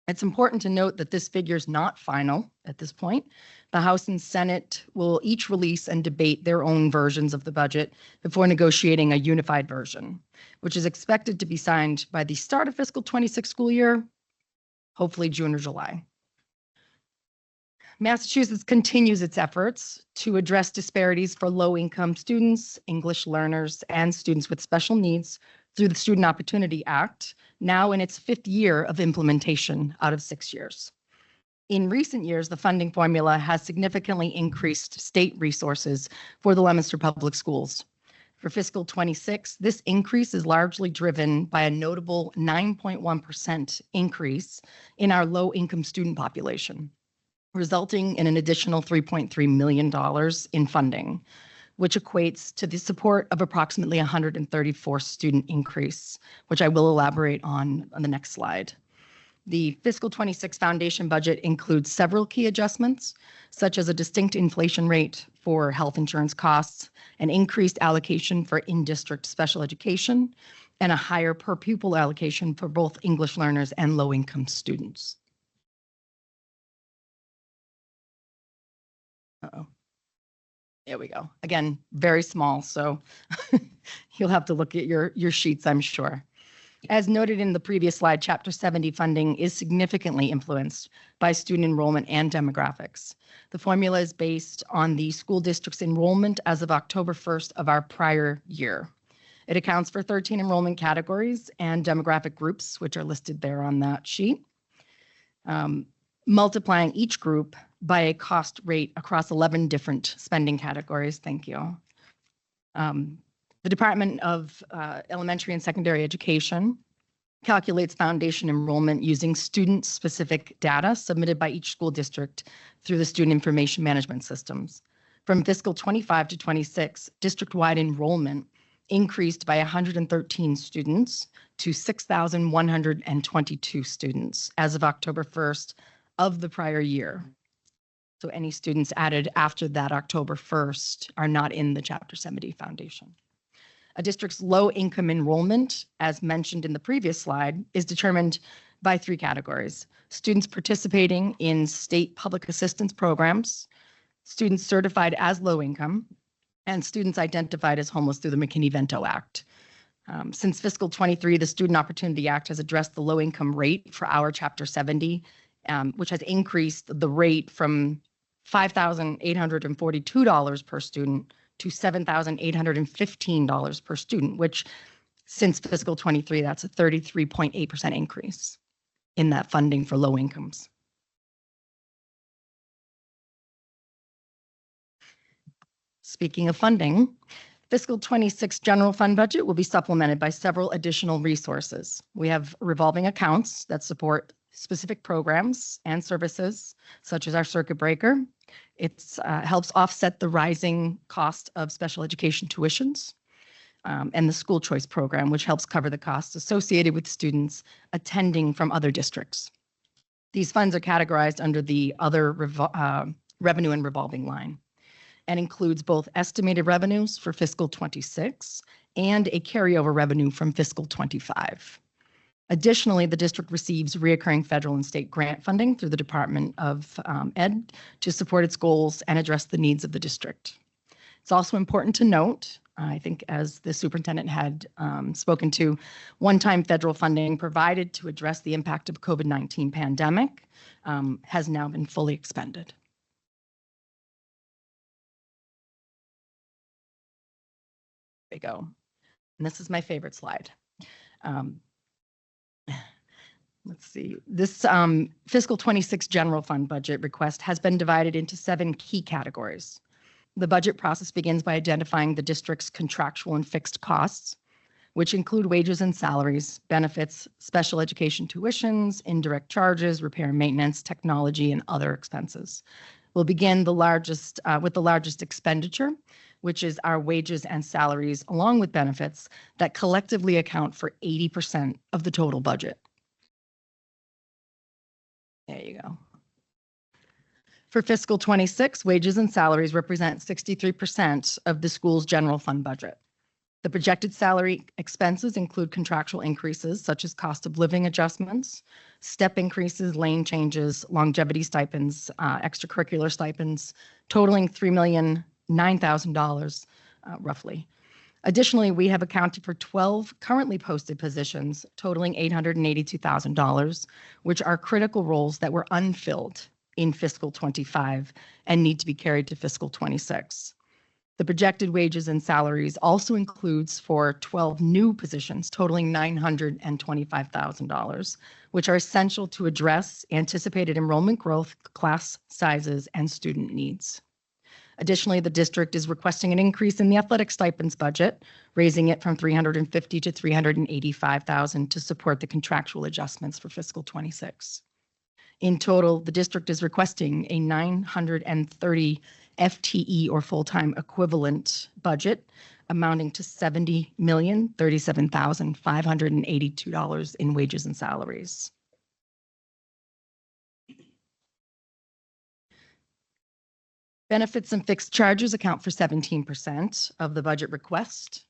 It's important to note that this figure is not final at this point. The House and Senate will each release and debate their own versions of the budget before negotiating a unified version, which is expected to be signed by the start of fiscal 26 school year, hopefully June or July. Massachusetts continues its efforts to address disparities for low-income students, English learners, and students with special needs through the Student Opportunity Act, now in its 5th year of implementation out of 6 years. In recent years, the funding formula has significantly increased state resources for the Leominster Public Schools. For fiscal 26, this increase is largely driven by a notable 9.1% increase in our low-income student population, resulting in an additional $3.3 million in funding, which equates to the support of approximately 134 student increase, which I will elaborate on the next slide. The fiscal 26 foundation budget includes several key adjustments, such as a distinct inflation rate for health insurance costs, an increased allocation for in-district special education, and a higher per pupil allocation for both English learners and low-income students. Uh-oh. There we go. Again, very small, so you'll have to look at your sheets, I'm sure. As noted in the previous slide, Chapter 70 funding is significantly influenced by student enrollment and demographics. The formula is based on the school district's enrollment as of October 1st of our prior year. It accounts for 13 enrollment categories and demographic groups, which are listed there on that sheet, multiplying each group by a cost rate across 11 different spending categories. Thank you. The Department of Elementary and Secondary Education calculates foundation enrollment using student-specific data submitted by each school district through the student information management systems. From fiscal 25 to 26, district-wide enrollment increased by 113 students to 6,122 students as of October 1st of the prior year. So any students added after that October 1st are not in the Chapter 70 foundation. A district's low income enrollment, as mentioned in the previous slide, is determined by 3 categories: students participating in state public assistance programs, students certified as low income, and students identified as homeless through the McKinney-Vento Act. Since fiscal 23, the Student Opportunity Act has addressed the low income rate for our Chapter 70, which has increased the rate from $5,842 per student to $7,815 per student, which since fiscal 23, that's a 33.8% increase in that funding for low incomes. Speaking of funding, fiscal 26 general fund budget will be supplemented by several additional resources. We have revolving accounts that support specific programs and services, such as our circuit breaker. It helps offset the rising cost of special education tuitions, and the school choice program, which helps cover the costs associated with students attending from other districts. These funds are categorized under the other revenue and revolving line, and includes both estimated revenues for fiscal 26 and a carryover revenue from fiscal 25. Additionally, the district receives recurring federal and state grant funding through the Department of Ed to support its goals and address the needs of the district. It's also important to note, I think as the superintendent had spoken to, one-time federal funding provided to address the impact of COVID-19 pandemic has now been fully expended. There we go. And this is my favorite slide. Let's see. This fiscal 26 general fund budget request has been divided into 7 key categories. The budget process begins by identifying the district's contractual and fixed costs, which include wages and salaries, benefits, special education tuitions, indirect charges, repair and maintenance, technology, and other expenses. We'll begin with the largest expenditure, which is our wages and salaries, along with benefits that collectively account for 80% of the total budget. There you go. For fiscal 26, wages and salaries represent 63% of the school's general fund budget. The projected salary expenses include contractual increases such as cost of living adjustments, step increases, lane changes, longevity stipends, extracurricular stipends, totaling $3,009,000 roughly. Additionally, we have accounted for 12 currently posted positions totaling $882,000, which are critical roles that were unfilled in fiscal 25 and need to be carried to fiscal 26. The projected wages and salaries also includes for 12 new positions totaling $925,000, which are essential to address anticipated enrollment growth, class sizes, and student needs. Additionally, the district is requesting an increase in the athletic stipends budget, raising it from $350,000 to $385,000 to support the contractual adjustments for fiscal 26. In total, the district is requesting a 930 FTE or full-time equivalent budget amounting to $70,037,582 in wages and salaries. Benefits and fixed charges account for 17% of the budget request.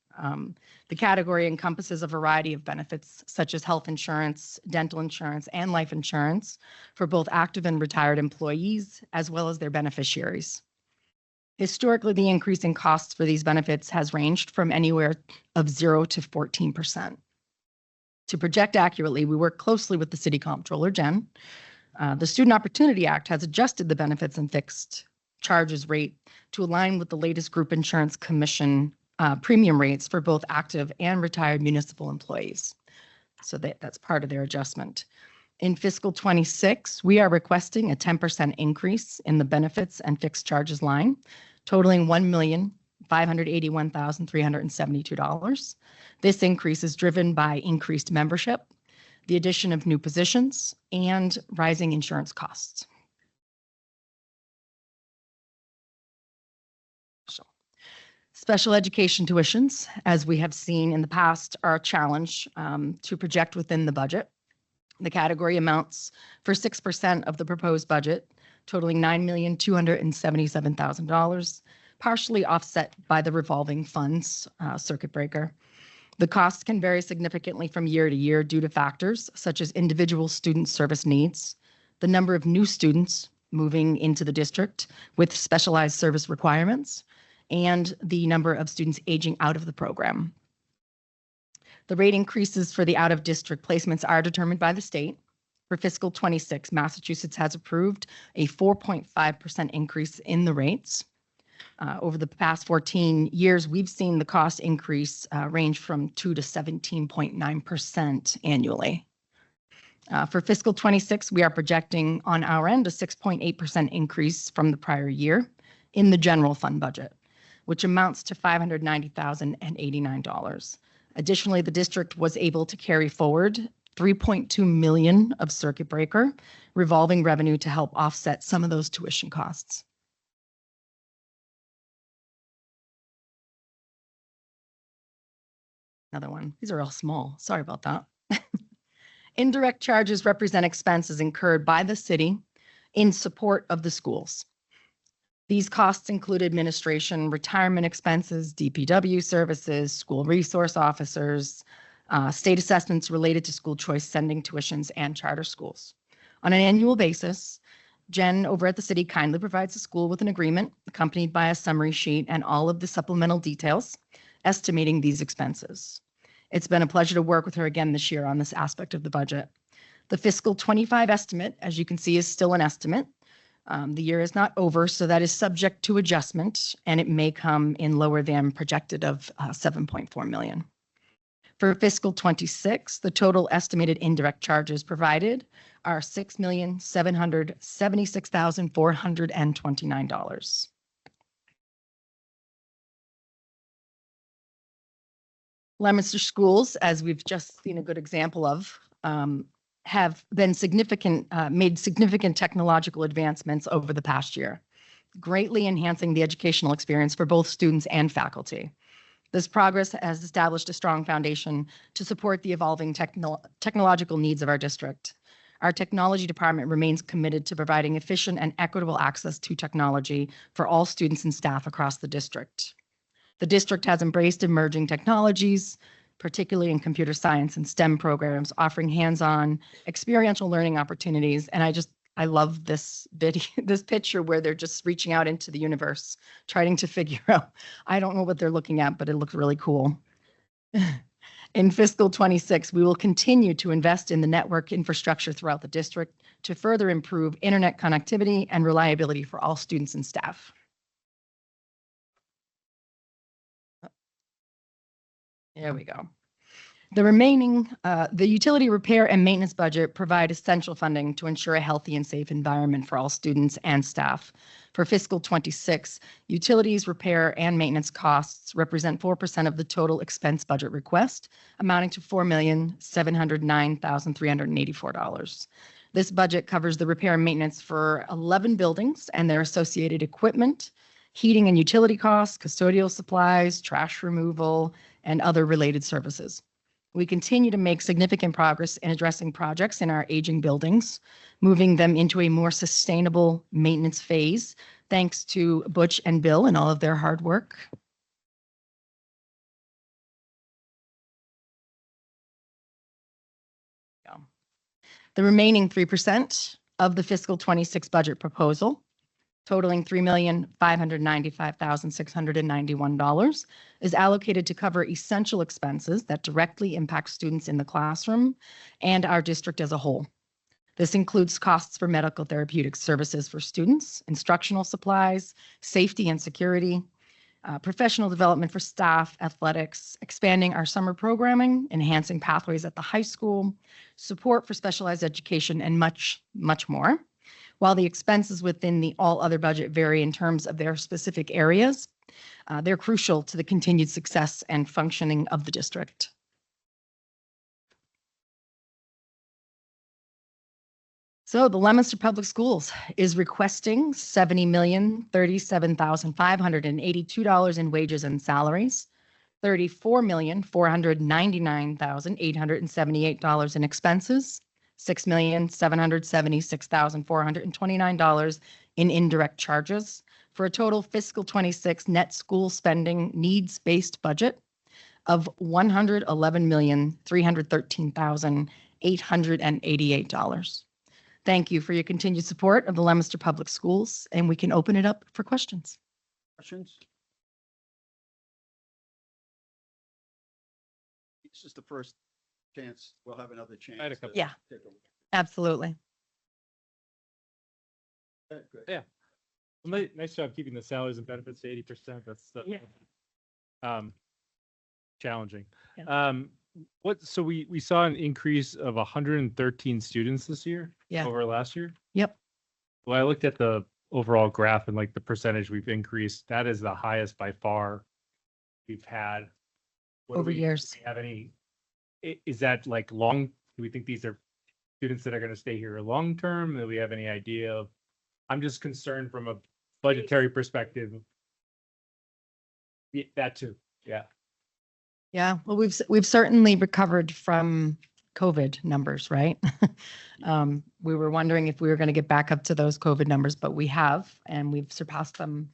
The category encompasses a variety of benefits such as health insurance, dental insurance, and life insurance for both active and retired employees, as well as their beneficiaries. Historically, the increase in costs for these benefits has ranged from anywhere of 0 to 14%. To project accurately, we work closely with the City Comptroller, Jen. The Student Opportunity Act has adjusted the benefits and fixed charges rate to align with the latest Group Insurance Commission premium rates for both active and retired municipal employees. So that's part of their adjustment. In fiscal 26, we are requesting a 10% increase in the benefits and fixed charges line, totaling $1,581,372. This increase is driven by increased membership, the addition of new positions, and rising insurance costs. Special education tuitions, as we have seen in the past, are a challenge to project within the budget. The category amounts for 6% of the proposed budget, totaling $9,277,000, partially offset by the revolving funds circuit breaker. The costs can vary significantly from year to year due to factors such as individual student service needs, the number of new students moving into the district with specialized service requirements, and the number of students aging out of the program. The rate increases for the out-of-district placements are determined by the state. For fiscal 26, Massachusetts has approved a 4.5% increase in the rates. Over the past 14 years, we've seen the cost increase range from 2 to 17.9% annually. For fiscal 26, we are projecting on our end a 6.8% increase from the prior year in the general fund budget, which amounts to $590,089. Additionally, the district was able to carry forward $3.2 million of circuit breaker revolving revenue to help offset some of those tuition costs. Another one. These are all small. Sorry about that. Indirect charges represent expenses incurred by the city in support of the schools. These costs include administration, retirement expenses, DPW services, school resource officers, state assessments related to school choice sending tuitions, and charter schools. On an annual basis, Jen over at the city kindly provides the school with an agreement accompanied by a summary sheet and all of the supplemental details estimating these expenses. It's been a pleasure to work with her again this year on this aspect of the budget. The fiscal 25 estimate, as you can see, is still an estimate. The year is not over, so that is subject to adjustment, and it may come in lower than projected of $7.4 million. For fiscal 26, the total estimated indirect charges provided are $6,776,429. Leominster schools, as we've just seen a good example of, have been made significant technological advancements over the past year, greatly enhancing the educational experience for both students and faculty. This progress has established a strong foundation to support the evolving technological needs of our district. Our technology department remains committed to providing efficient and equitable access to technology for all students and staff across the district. The district has embraced emerging technologies, particularly in computer science and STEM programs, offering hands-on experiential learning opportunities. And I love this video, this picture where they're just reaching out into the universe, trying to figure out, I don't know what they're looking at, but it looks really cool. In fiscal 26, we will continue to invest in the network infrastructure throughout the district to further improve internet connectivity and reliability for all students and staff. There we go. The remaining, the utility repair and maintenance budget provide essential funding to ensure a healthy and safe environment for all students and staff. For fiscal 26, utilities repair and maintenance costs represent 4% of the total expense budget request, amounting to $4,709,384. This budget covers the repair and maintenance for 11 buildings and their associated equipment, heating and utility costs, custodial supplies, trash removal, and other related services. We continue to make significant progress in addressing projects in our aging buildings, moving them into a more sustainable maintenance phase, thanks to Butch and Bill and all of their hard work. The remaining 3% of the fiscal 26 budget proposal, totaling $3,595,691, is allocated to cover essential expenses that directly impact students in the classroom and our district as a whole. This includes costs for medical therapeutic services for students, instructional supplies, safety and security, professional development for staff, athletics, expanding our summer programming, enhancing pathways at the high school, support for specialized education, and much, much more. While the expenses within the all other budget vary in terms of their specific areas, they're crucial to the continued success and functioning of the district. So the Leominster Public Schools is requesting $70,037,582 in wages and salaries, $34,499,878 in expenses, $6,776,429 in indirect charges, for a total fiscal 26 net school spending needs-based budget of $111,313,888. Thank you for your continued support of the Leominster Public Schools, and we can open it up for questions. Questions? This is the first chance. We'll have another chance. had a couple. Yeah. take a look. Absolutely. Okay, good. Yeah. Well, nice job keeping the salaries and benefits to 80%. That's challenging. Yeah. So we saw an increase of 113 students this year Yeah. over last year. Yep. Well, I looked at the overall graph and like the percentage we've increased. That is the highest by far we've had. Over years. Do we have any? Is that like long? Do we think these are students that are going to stay here long term? Do we have any idea of? I'm just concerned from a budgetary perspective. Yeah, that too. Yeah. Yeah. Well, we've certainly recovered from COVID numbers, right? We were wondering if we were going to get back up to those COVID numbers, but we have, and we've surpassed them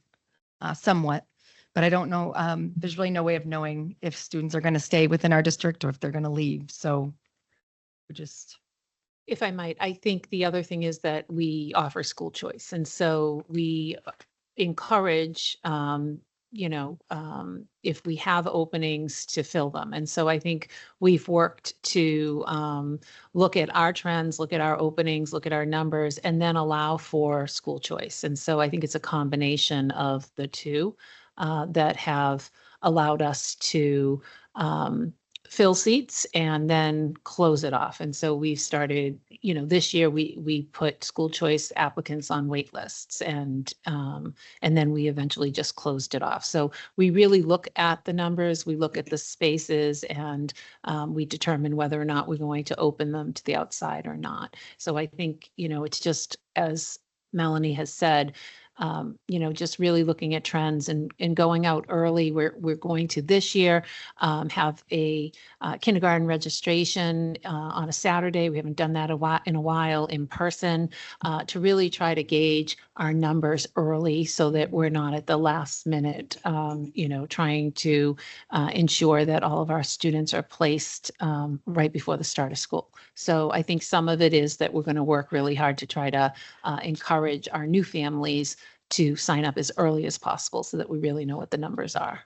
somewhat. But I don't know, there's really no way of knowing if students are going to stay within our district or if they're going to leave. So we just. If I might, I think the other thing is that we offer school choice. And so we encourage, if we have openings to fill them. And so I think we've worked to look at our trends, look at our openings, look at our numbers, and then allow for school choice. And so I think it's a combination of the two that have allowed us to fill seats and then close it off. And so we've started, this year we put school choice applicants on wait lists, and then we eventually just closed it off. So we really look at the numbers, we look at the spaces, and we determine whether or not we're going to open them to the outside or not. So I think, it's just, as Melanie has said, just really looking at trends and going out early. We're going to this year have a kindergarten registration on a Saturday. We haven't done that in a while in person to really try to gauge our numbers early so that we're not at the last minute, trying to ensure that all of our students are placed right before the start of school. So I think some of it is that we're going to work really hard to try to encourage our new families to sign up as early as possible so that we really know what the numbers are.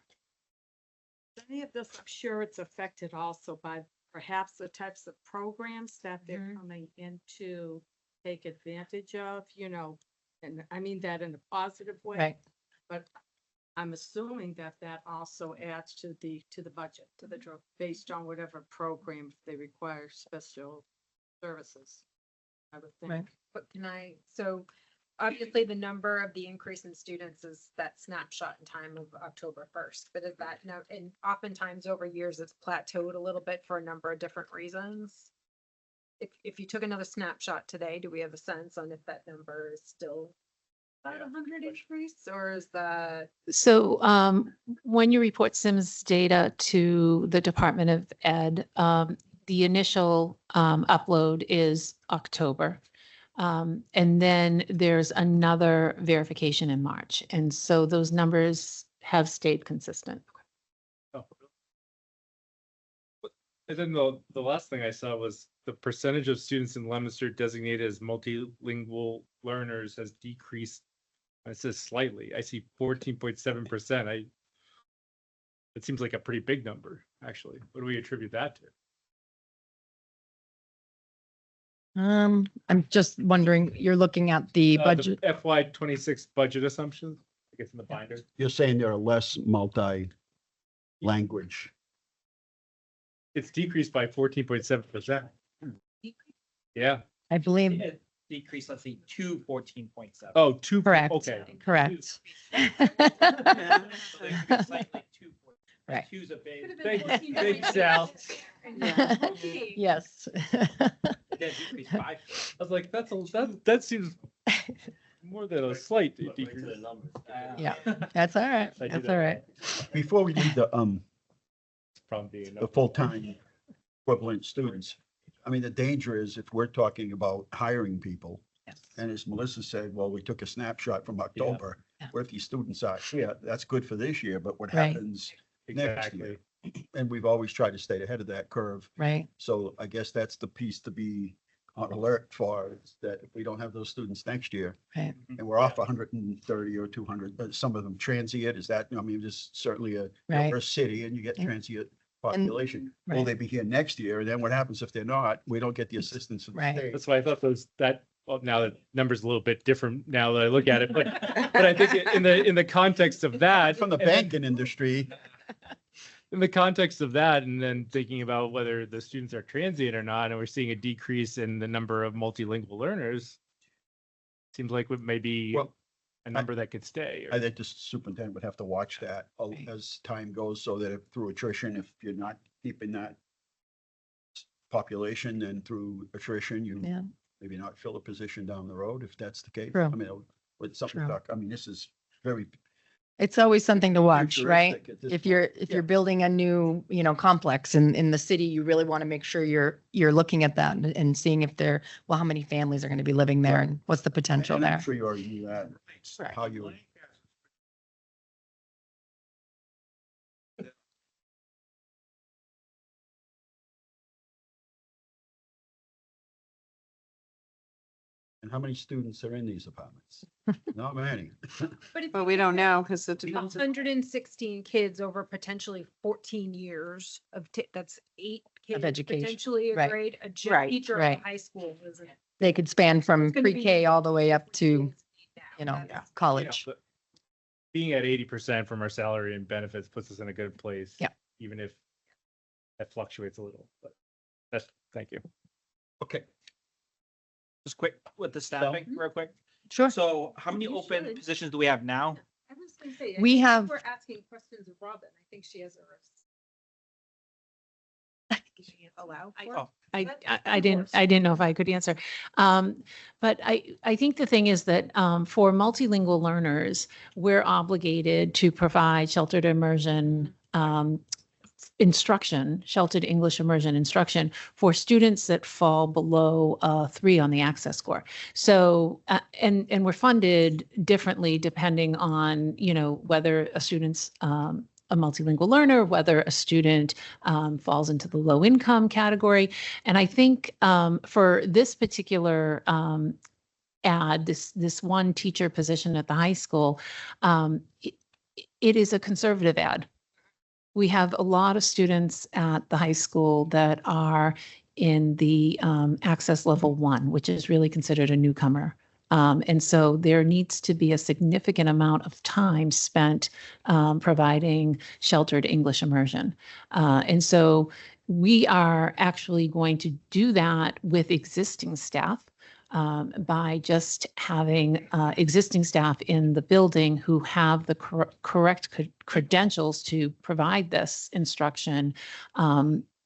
Any of this, I'm sure it's affected also by perhaps the types of programs that they're coming in to take advantage of, and I mean that in a positive way. Right. But I'm assuming that also adds to the budget, to the based on whatever program they require special services, I would think. Right. But so obviously the number of the increase in students is that snapshot in time of October 1st, but is that now, and oftentimes over years it's plateaued a little bit for a number of different reasons. If you took another snapshot today, do we have a sense on if that number is still about 100 increase, or is that? So when you report SIMS data to the Department of Ed, the initial upload is October. And then there's another verification in March. And so those numbers have stayed consistent. Oh. And then the last thing I saw was the percentage of students in Leominster designated as multilingual learners has decreased. It says slightly. I see 14.7%. It seems like a pretty big number, actually. What do we attribute that to? I'm just wondering, you're looking at the budget. The FY26 budget assumptions, I guess in the binder. You're saying there are less multi-language. It's decreased by 14.7%. Yeah. I believe. Decrease, let's see, to 14.7. Oh, two. Correct. Okay. Correct. Right. Two's a big. Big Sal. Yes. I was like, that seems more than a slight decrease. Yeah, that's all right. I do That's that. all right. Before we leave Problem being the full-time equivalent students, I mean, the danger is if we're talking about hiring people, Yes. and as Melissa said, well, we took a snapshot from October. Yeah. What if these students are here? That's good for this year, but what Right. happens next year? exactly. And we've always tried to stay ahead of that curve. Right. So I guess that's the piece to be on alert for, is that if we don't have those students next year, Right. and we're off 130 or 200, but some of them transient, is that, I mean, just certainly Right. we're a city and you get And- transient population. Will right. they be here next year? And then what happens if they're not? We don't get the assistance of the Right. state. That's why I thought well, now the number's a little bit different now that I look at it, but I think in the context of that. From the and then- banking industry, in the context of that, and then thinking about whether the students are transient or not, and we're seeing a decrease in the number of multilingual learners, seems like it may be well, a number that could stay. I think the superintendent would have to watch that Right. as time goes, so that if through attrition, if you're not keeping that population, then through attrition, you Yeah. maybe not fill a position down the road, if that's the case. True. I mean, with something, True. I mean, this is very. It's always something to watch, right? futuristic at this If point. you're Yeah. building a new, complex in the city, you really want to make sure you're looking at that and seeing if how many families are going to be living there and what's the potential And I'm there. sure you already knew that, Right. how you. And how many students are in these apartments? Not many. But if But we don't know because it you depends. 116 kids over potentially 14 years that's 8 kids education. potentially a Right. grade, a Right, teacher right. in high school is it? They could span from It's gonna be- pre-K all the way up to, Yeah. college. But being at 80% from our salary and benefits puts us in a good place. Yeah. Even if that fluctuates a little, but thank you. Okay, Just quick with the staffing, real quick. Sure. So how many You open should. positions do we have now? I was gonna say, We have- we're asking questions of Robin. I think she has a risk. Allow for. Oh. I didn't know if I could answer. But I think the thing is that for multilingual learners, we're obligated to provide sheltered immersion instruction, sheltered English immersion instruction for students that fall below 3 on the access score. So, and we're funded differently depending on, whether a student's a multilingual learner, whether a student falls into the low income category. And I think for this particular ad, this one teacher position at the high school, it is a conservative ad. We have a lot of students at the high school that are in the access level 1, which is really considered a newcomer. And so there needs to be a significant amount of time spent providing sheltered English immersion. And so we are actually going to do that with existing staff by just having existing staff in the building who have the correct credentials to provide this instruction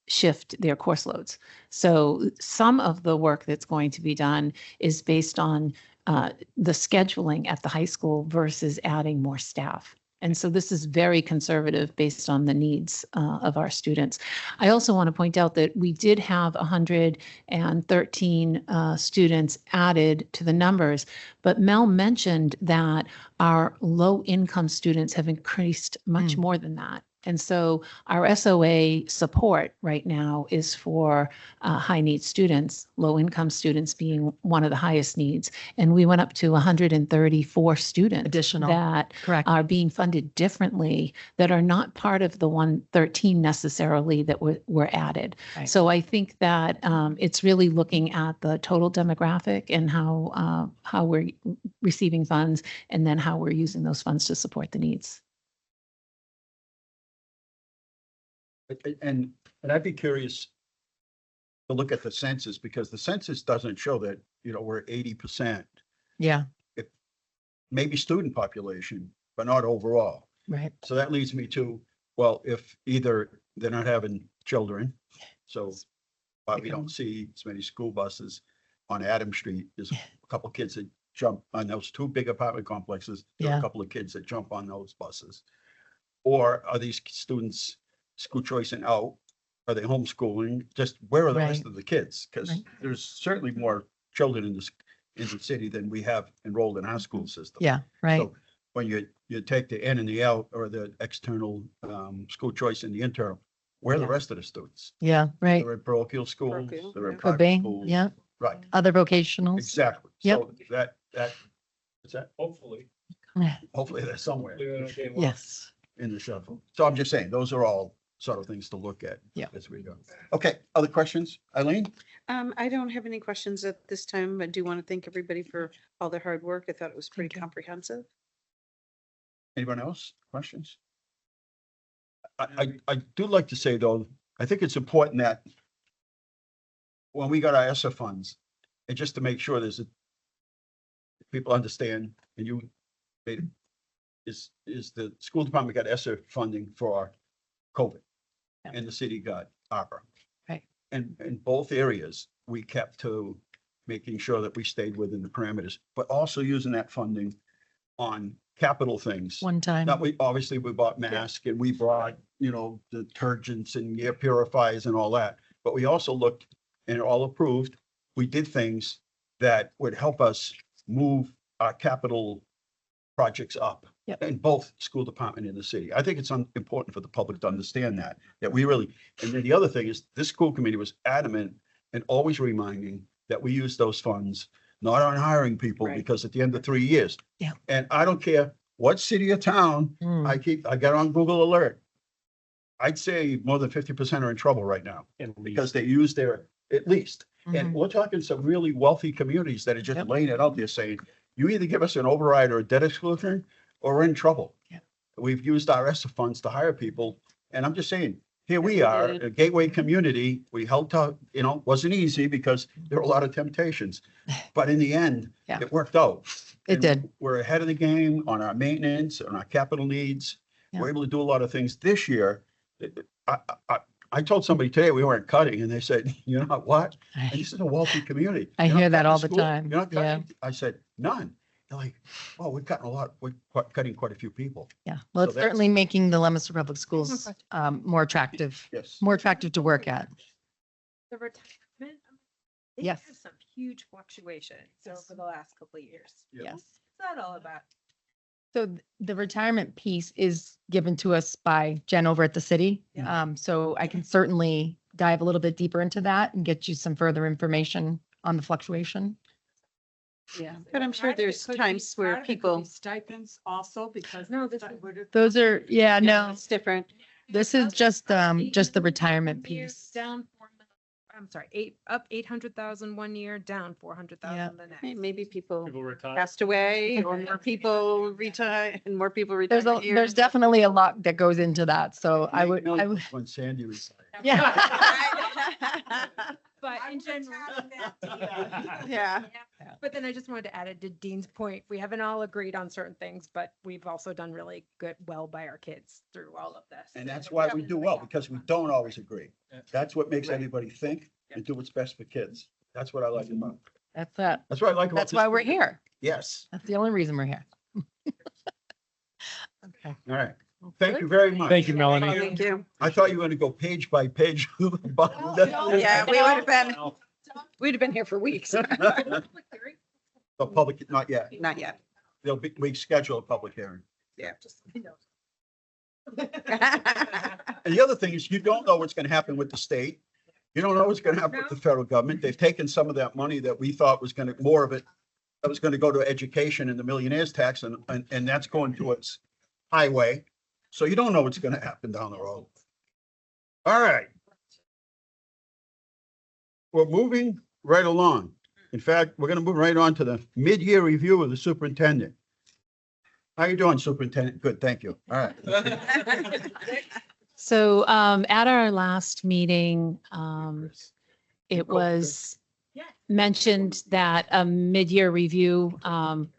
shift their course loads. So some of the work that's going to be done is based on the scheduling at the high school versus adding more staff. And so this is very conservative based on the needs of our students. I also want to point out that we did have 113 students added to the numbers, but Mel mentioned that our low-income students have increased much more than that. And so our SOA support right now is for high-need students, low-income students being one of the highest needs. And we went up to 134 students Additional. that Correct. are being funded differently that are not part of the 113 necessarily that were added. Right. So I think that it's really looking at the total demographic and how we're receiving funds and then how we're using those funds to support the needs. and I'd be curious to look at the census, because the census doesn't show that, we're 80%, Yeah, maybe student population, but not overall. right. So that leads me to, well, if either they're not having children, so but we don't see as many school buses on Adam Street. There's a couple of kids that jump on those two big apartment complexes. There are a Yeah. couple of kids that jump on those buses. Or are these students school choicing out? Are they homeschooling? Just where are the rest Right. of the kids? Because Right. there's certainly more children in the city than we have enrolled in our school system. Yeah, right. So when you take the in and the out or the external school choice and the internal, where are the Yeah. rest of the students? Yeah, right. They're in parochial schools, Parochial, they're in yeah. Could private be, schools. yeah. Right, Other vocationals. exactly. Yep. So that, what's that? Hopefully. Hopefully they're somewhere Yes. in the shuffle. So I'm just saying, those are all sort of things to look at. Yeah. As we go. Okay, other questions? Eileen? I don't have any questions at this time. I do want to thank everybody for all their hard work. I thought it was pretty Thank you. comprehensive. Anyone else? Questions? I do like to say though, I think it's important that when we got our ESSA funds, and just to make sure people understand, and you made it, is the school department got ESSA funding for COVID. Yeah. And the city got ARPA. Right. And in both areas, we kept to making sure that we stayed within the parameters, but also using that funding on capital things. One time. Now, we bought masks and we brought, detergents and air purifiers and all that. But we also looked and all approved. We did things that would help us move our capital projects up. Yep. In both school department and the city. I think it's important for the public to understand that we really, and then the other thing is this school committee was adamant and always reminding that we use those funds not on hiring people, Right. because at the end of 3 years. Yeah. And I don't care what city or town, Mm. I got on Google Alert. I'd say more than 50% are in trouble right now because they use their, at least. And Mhm. we're talking some really wealthy communities that are just Yep. laying it out there saying, you either give us an override or a debt exclusion or we're in trouble. Yeah. We've used our ESSA funds to hire people. And I'm just saying, here we we are, did. a gateway community. We held to, wasn't easy because there were a lot of temptations. But in the end, Yeah. it worked out. It And did. We're ahead of the game on our maintenance, on our capital needs. We're able to do a lot of things this year. I told somebody today we weren't cutting and they said, you know what? And this is a wealthy community. I You're not hear that cutting all the school? time. You're not Yeah. cutting? I said, none. They're like, oh, we're cutting a lot. We're cutting quite a few people. Yeah. Well, So it's that's- certainly making the Leominster Public Schools more attractive, Yes. more attractive to work at. The retirement, they Yes. have some huge fluctuations over the last couple of years. Yeah. Yes. What's that all about? So the retirement piece is given to us by Jen over at the city. Yeah. So I can certainly dive a little bit deeper into that and get you some further information on the fluctuation. Yeah, but I'm sure there's times where people, Stipends also because. No, this that is- would- Those are, yeah, no, it's different. this is just the retirement One year, piece. Down, I'm sorry, up 800,000 one year, down 400,000 the next. Maybe people People retire. passed away or more people retire and more people retire. There's definitely a lot that goes into that. So I would, When Sandy retired. yeah. But in general. Yeah. But then I just wanted to add it to Dean's point. We haven't all agreed on certain things, but we've also done really well by our kids through all of this. And that's why we do well, because we don't always agree. That's what makes everybody think and do what's best for kids. That's what I like about it. That's it. That's what I like about. That's this why we're school. here. Yes. That's the only reason we're here. Okay. All right. Thank you very much. Thank you, Melanie. Thank you. I thought you were going to go page by page. Yeah, we'd have been here for weeks. The public, not yet. Not yet. We schedule a public hearing. Yeah. And the other thing is you don't know what's going to happen with the state. You don't know what's going to happen with the federal government. They've taken some of that money that we thought was going to, more of it, that was going to go to education and the millionaire's tax and that's going towards highway. So you don't know what's going to happen down the road. All right. We're moving right along. In fact, we're going to move right on to the mid-year review of the superintendent. How you doing, superintendent? Good, thank you. All right. So at our last meeting, it was mentioned that a mid-year review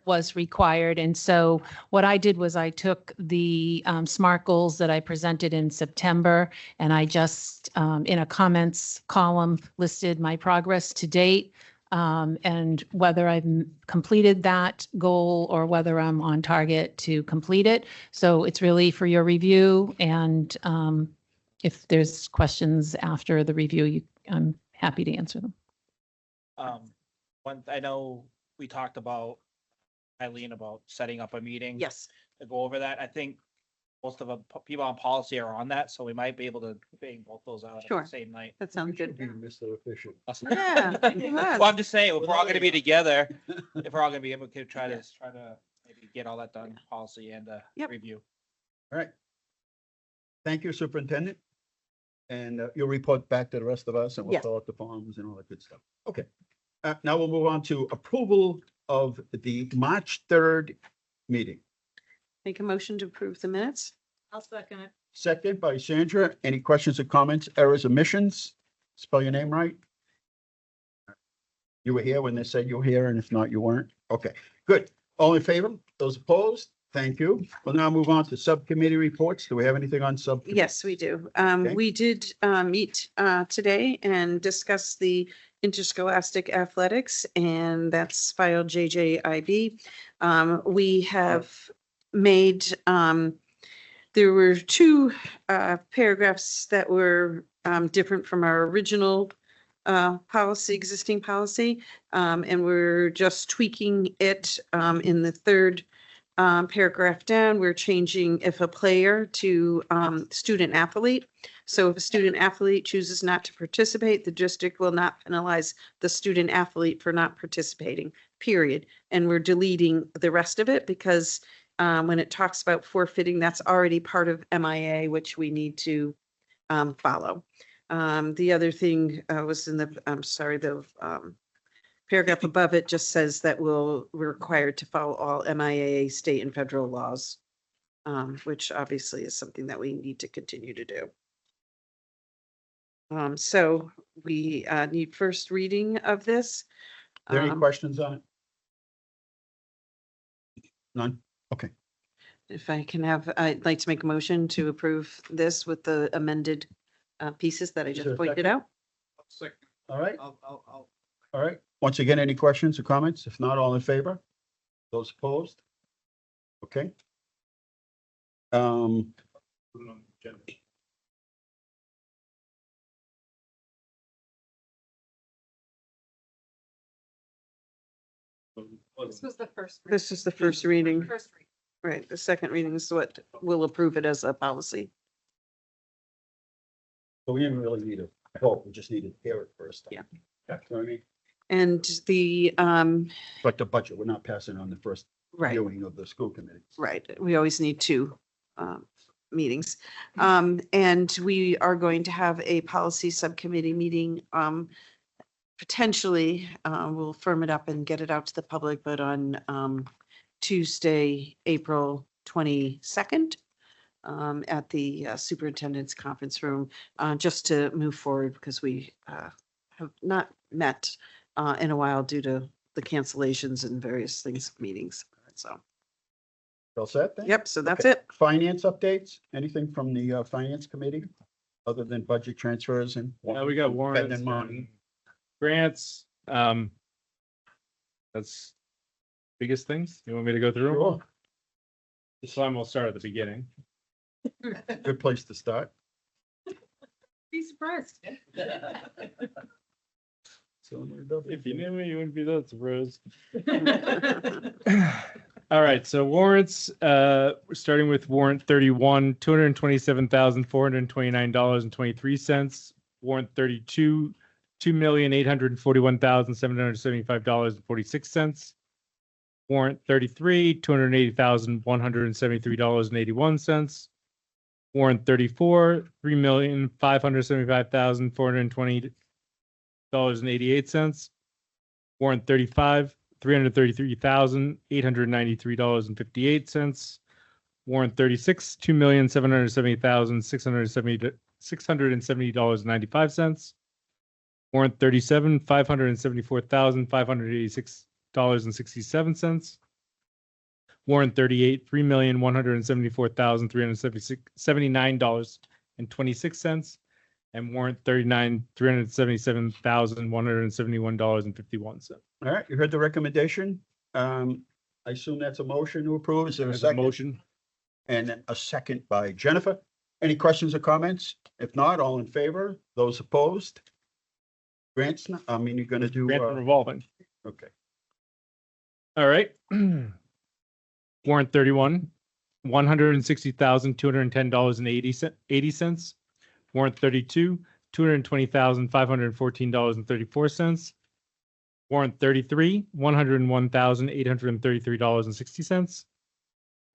was required. And so what I did was I took the SMART goals that I presented in September, and I just, in a comments column, listed my progress to date, and whether I've completed that goal or whether I'm on target to complete it. So it's really for your review, and if there's questions after the review, I'm happy to answer them. I know we talked about, Eileen, about setting up a meeting. Yes. To go over that. I think most of the people on policy are on that, so we might be able to bang both those out at Sure. the same night. That sounds good. Mr. Efficient. Yeah, you was. Well, I'm just saying, if we're all gonna be together, if we're all gonna be able to try to maybe get all that done, policy and Yep. review. All right. Thank you, Superintendent. And you'll report back to the rest of us and we'll Yes. fill out the forms and all that good stuff. Okay. Now we'll move on to approval of the March 3rd meeting. Make a motion to approve the minutes? I'll second it. Second by Sandra. Any questions or comments, errors, omissions? Spell your name right. You were here when they said you were here, and if not, you weren't. Okay, good. All in favor? Those opposed? Thank you. We'll now move on to subcommittee reports. Do we have anything on sub? Yes, we do. Okay. We did meet today and discuss the interscholastic athletics, and that's filed JJIB. We have made, there were two paragraphs that were different from our original policy, existing policy, and we're just tweaking it in the third paragraph down. We're changing if a player to student athlete. So if a student athlete chooses not to participate, the district will not penalize the student athlete for not participating, period. And we're deleting the rest of it because when it talks about forfeiting, that's already part of MIA, which we need to follow. The other thing was in the, I'm sorry, the paragraph above it just says that we're required to follow all MIA state and federal laws, which obviously is something that we need to continue to do. So we need first reading of this. Are there any questions on it? None? Okay. If I can have, I'd like to make a motion to approve this with the amended pieces that I Is there just a pointed second? out. All right, I'll. all right. Once again, any questions or comments? If not, all in favor? Those opposed? Okay. This was the first. This is the first reading, First reading. right? The second reading is what will approve it as a policy. So we didn't really need a vote. We just needed to hear it first. Yeah. That's what I mean. And the, Like the budget, we're not passing on the first right. viewing of the school committee. Right, we always need two meetings. And we are going to have a policy subcommittee meeting. Potentially, we'll firm it up and get it out to the public, but on Tuesday, April 22nd, at the superintendent's conference room, just to move forward because we have not met in a while due to the cancellations and various things, meetings, so. All set then? Yep, so that's Okay. it. Finance updates? Anything from the finance committee? Other than budget transfers and? Yeah, we got warrants, Spending money. grants. That's biggest things. You want me to go through? 'em? Sure. This time we'll start at the beginning. Good place to start. Be surprised. If you knew me, you wouldn't be that surprised. All right, so warrants, we're starting with warrant 31, $227,429.23. Warrant 32, $2,841,775.46. Warrant 33, $280,173.81. Warrant 34, $3,575,420.88. Warrant 35, $333,893.58. Warrant 36, $2,770,670.95. Warrant 37, $574,586.67. Warrant 38, $3,174,379.26. And warrant 39, $377,171.51. All right, you heard the recommendation. I assume that's a motion to approve. Is there a There's a second? motion. And a second by Jennifer. Any questions or comments? If not, all in favor? Those opposed? Grants, I mean, you're gonna do, Grant and revolving. okay. All right. Warrant 31, $160,210.80. Warrant 32, $220,514.34. Warrant 33, $101,833.60.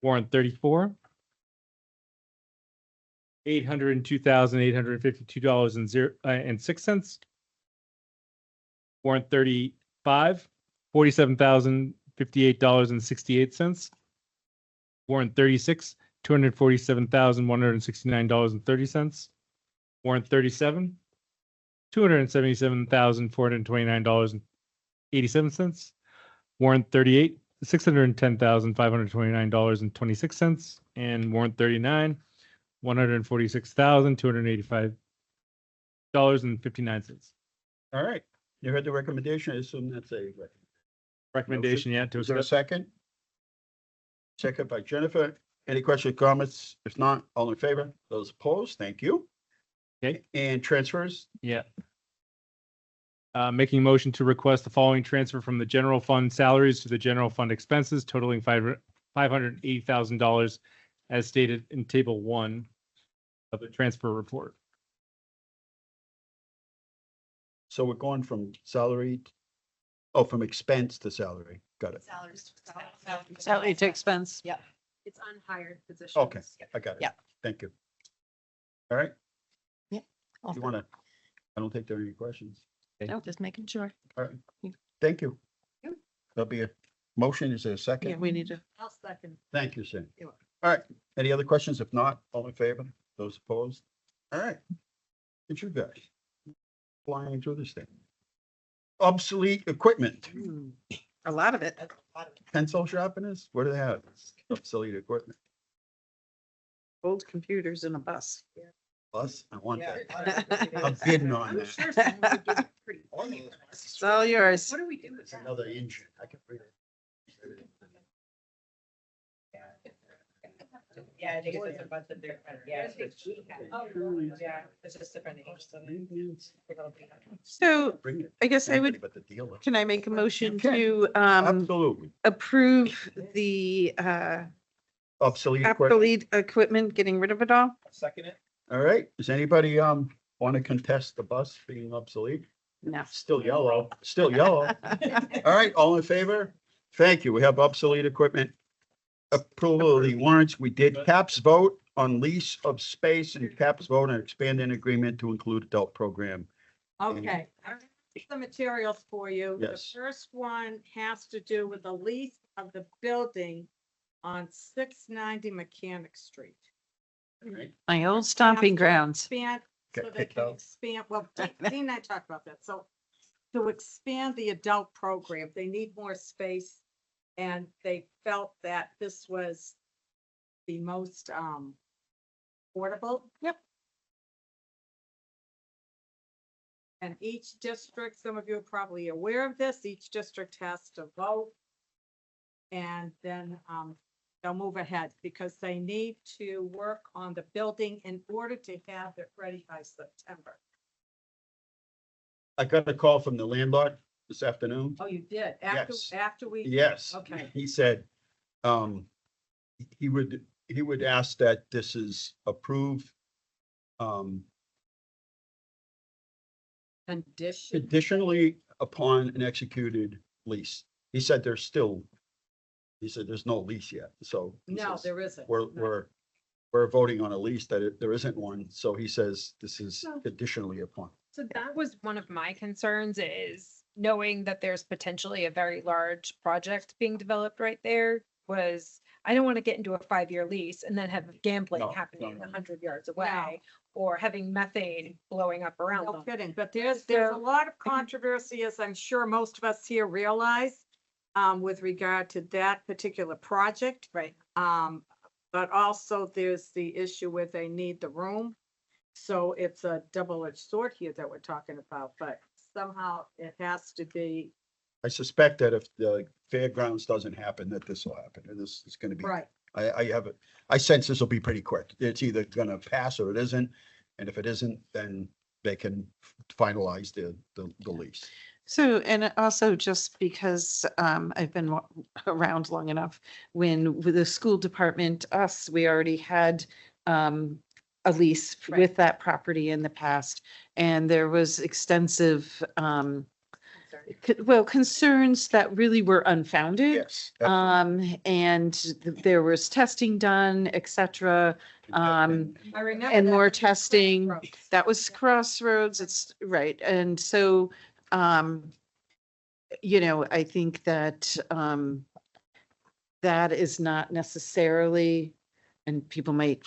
Warrant 34, $802,852.06. Warrant 35, $47,058.68. Warrant 36, $247,169.30. Warrant 37, $277,429.87. Warrant 38, $610,529.26. And warrant 39, $146,285.59. All right, you heard the recommendation. I assume that's a Recommendation yet to Is there a accept. second? Second by Jennifer. Any questions or comments? If not, all in favor? Those opposed? Thank you. Okay. And transfers? Yeah. Making a motion to request the following transfer from the general fund salaries to the general fund expenses totaling $580,000 as stated in table 1 of the transfer report. So we're going from salary, oh, from expense to salary. Got it. Salary to expense. Yep. It's unhired positions. Okay, I got it. Yeah. Thank you. All right, All you want to, I don't think there are any questions. No, just making sure. All right, thank you. There'll be a motion. Is there a second? Yeah, we need to. I'll second. Thank you, Sam. You're All right, any other questions? If not, all in favor? Those opposed? All right. It's you guys. Flying through this thing. Obsolete equipment, A lot of it. pencil sharpeners, what do they have? Obsolete equipment. Old computers in a bus. Bus, I want that. I'm bidding on that. It's all yours. What do we do with It's that? another engine. I can read it. Yeah, I think it's just a bunch of different, yeah. It's just different. So Bring it. I guess I would, But the dealer. can I make a motion Okay. to Absolutely. approve the Obsolete equipment. obsolete equipment, getting rid of it all? Second it. All right, does anybody want to contest the bus being obsolete? No. Still yellow, still yellow. All right, all in favor? Thank you. We have obsolete equipment. Approval of the warrants. We did caps vote on lease of space and caps vote on expanding agreement to include adult program. Okay, I have the materials for you. The Yes. first one has to do with the lease of the building on 690 Mechanic Street. My old stomping grounds. Expand, so Get they kicked can out. expand, well, Dean and I talked about that, so to expand the adult program, they need more space. And they felt that this was the most affordable. Yep. And each district, some of you are probably aware of this, each district has to vote. And then they'll move ahead because they need to work on the building in order to have it ready by September. I got a call from the landlord this afternoon. Oh, you did? After, Yes. after we? Yes. Okay. He said, he would ask that this is approved, Condition. conditionally upon an executed lease. He said there's no lease yet, so. he No, says, there isn't. We're voting on a lease that there isn't one, so he says this is No. conditionally upon. So that was one of my concerns, is knowing that there's potentially a very large project being developed right there. was, I don't want to get into a 5-year lease and then have gambling No, happening no. 100 yards away or having methane blowing up around No them. kidding, but there's a So- lot of controversy, as I'm sure most of us here realize, with regard to that particular project. Right. But also there's the issue where they need the room. So it's a double-edged sword here that we're talking about, but somehow it has to be. I suspect that if the fairgrounds doesn't happen, that this will happen, and this is gonna be. Right. I sense this will be pretty quick. It's either gonna pass or it isn't, and if it isn't, then they can finalize the lease. So, and also just because I've been around long enough, when with the school department, we already had a lease Right. with that property in the past. And there was extensive, concerns that really were unfounded. Yes. And there was testing done, et cetera. I remember. And that more was testing. Crossroads. That was Crossroads, it's right, and so, I think that, that is not necessarily, and people might,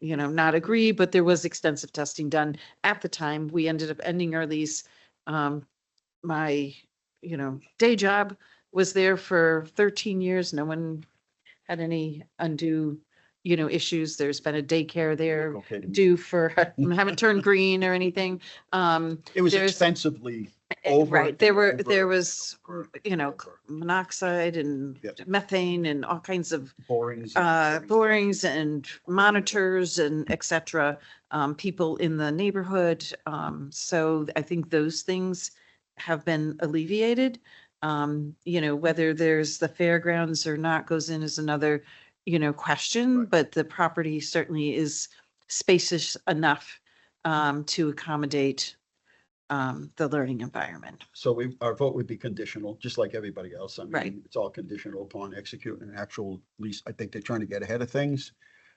not agree, but there was extensive testing done at the time. We ended up ending our lease. My, day job was there for 13 years. No one had any undue, issues. There's been a daycare there Okay. due for, haven't turned green or anything. It was there's- extensively over. Right, there and was, monoxide and Yep. methane and all kinds of Borings. borings and monitors and et cetera, people in the neighborhood. So I think those things have been alleviated. Whether there's the fairgrounds or not goes in as another, question, Right. but the property certainly is spacious enough to accommodate the learning environment. So our vote would be conditional, just like everybody else. I Right. mean, it's all conditional upon executing an actual lease. I think they're trying to get ahead of things.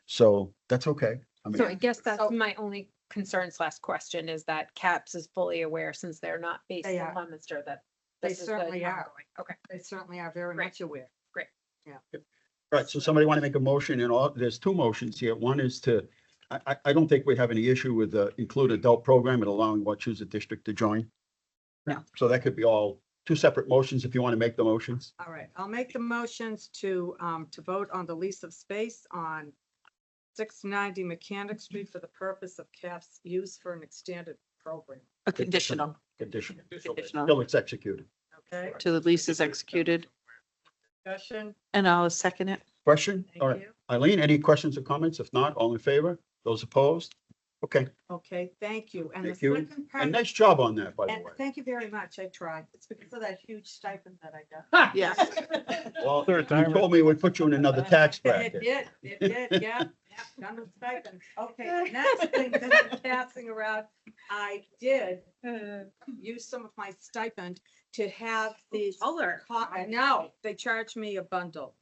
So that's okay. I So I mean, guess that's So- my only concern / question is that CAPS is fully aware, since they're not based They in are. Leominster, that They this is the certainly are. ongoing. Okay. They certainly are very Great. much aware. right, so somebody want to make a motion and there's two motions here. One is to, I don't think we have any issue with the include adult program and allowing Wachusett District to join. No. So that could be all two separate motions if you want to make the motions. All right, I'll make the motions to vote on the lease of space on 690 Mechanic Street for the purpose of CAP's use for an extended program. A conditional Conditional. Conditional. Till it's executed. Okay, till the lease is executed, discussion, and I'll second it. Question? All thank right. you. Eileen, any questions or comments? If not, all in favor? Those opposed? Okay, Okay, thank you. And the thank you. second part. And nice job on that, by the And way. thank you very much. I tried. It's because of that huge stipend that I got. Yes. Well, Third you timer. told me it would put you in another tax It bracket. did, yeah, done with stipend. Okay, next thing that I'm passing around, I did use some of my stipend to have these. I know, they charged me a bundle.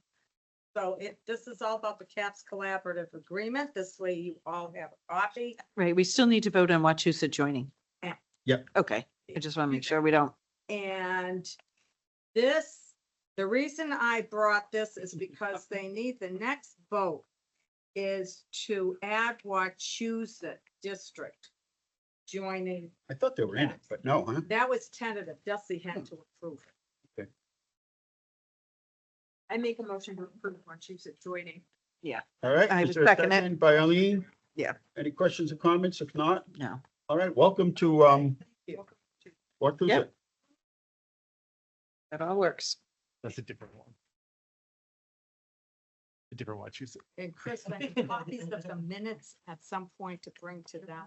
So this is all about the CAPS collaborative agreement. This way you all have a copy. Right, we still need to vote on Wachusett joining. Yeah. Yep. Okay, I just want to make sure we don't. And the reason I brought this is because they need, the next vote is to add Wachusett District joining. I thought they were in it, but no, huh? That was tentative. Dusty had to approve it. I make a motion to approve Wachusett joining. All right. I is would there a second it. second by Eileen? Yeah. Any questions or comments? If not, No. all right, welcome to, Wachusett. Yep. That all works. That's a different one. A different Wachusett. And Chris, I need copies of the minutes at some point to bring to them.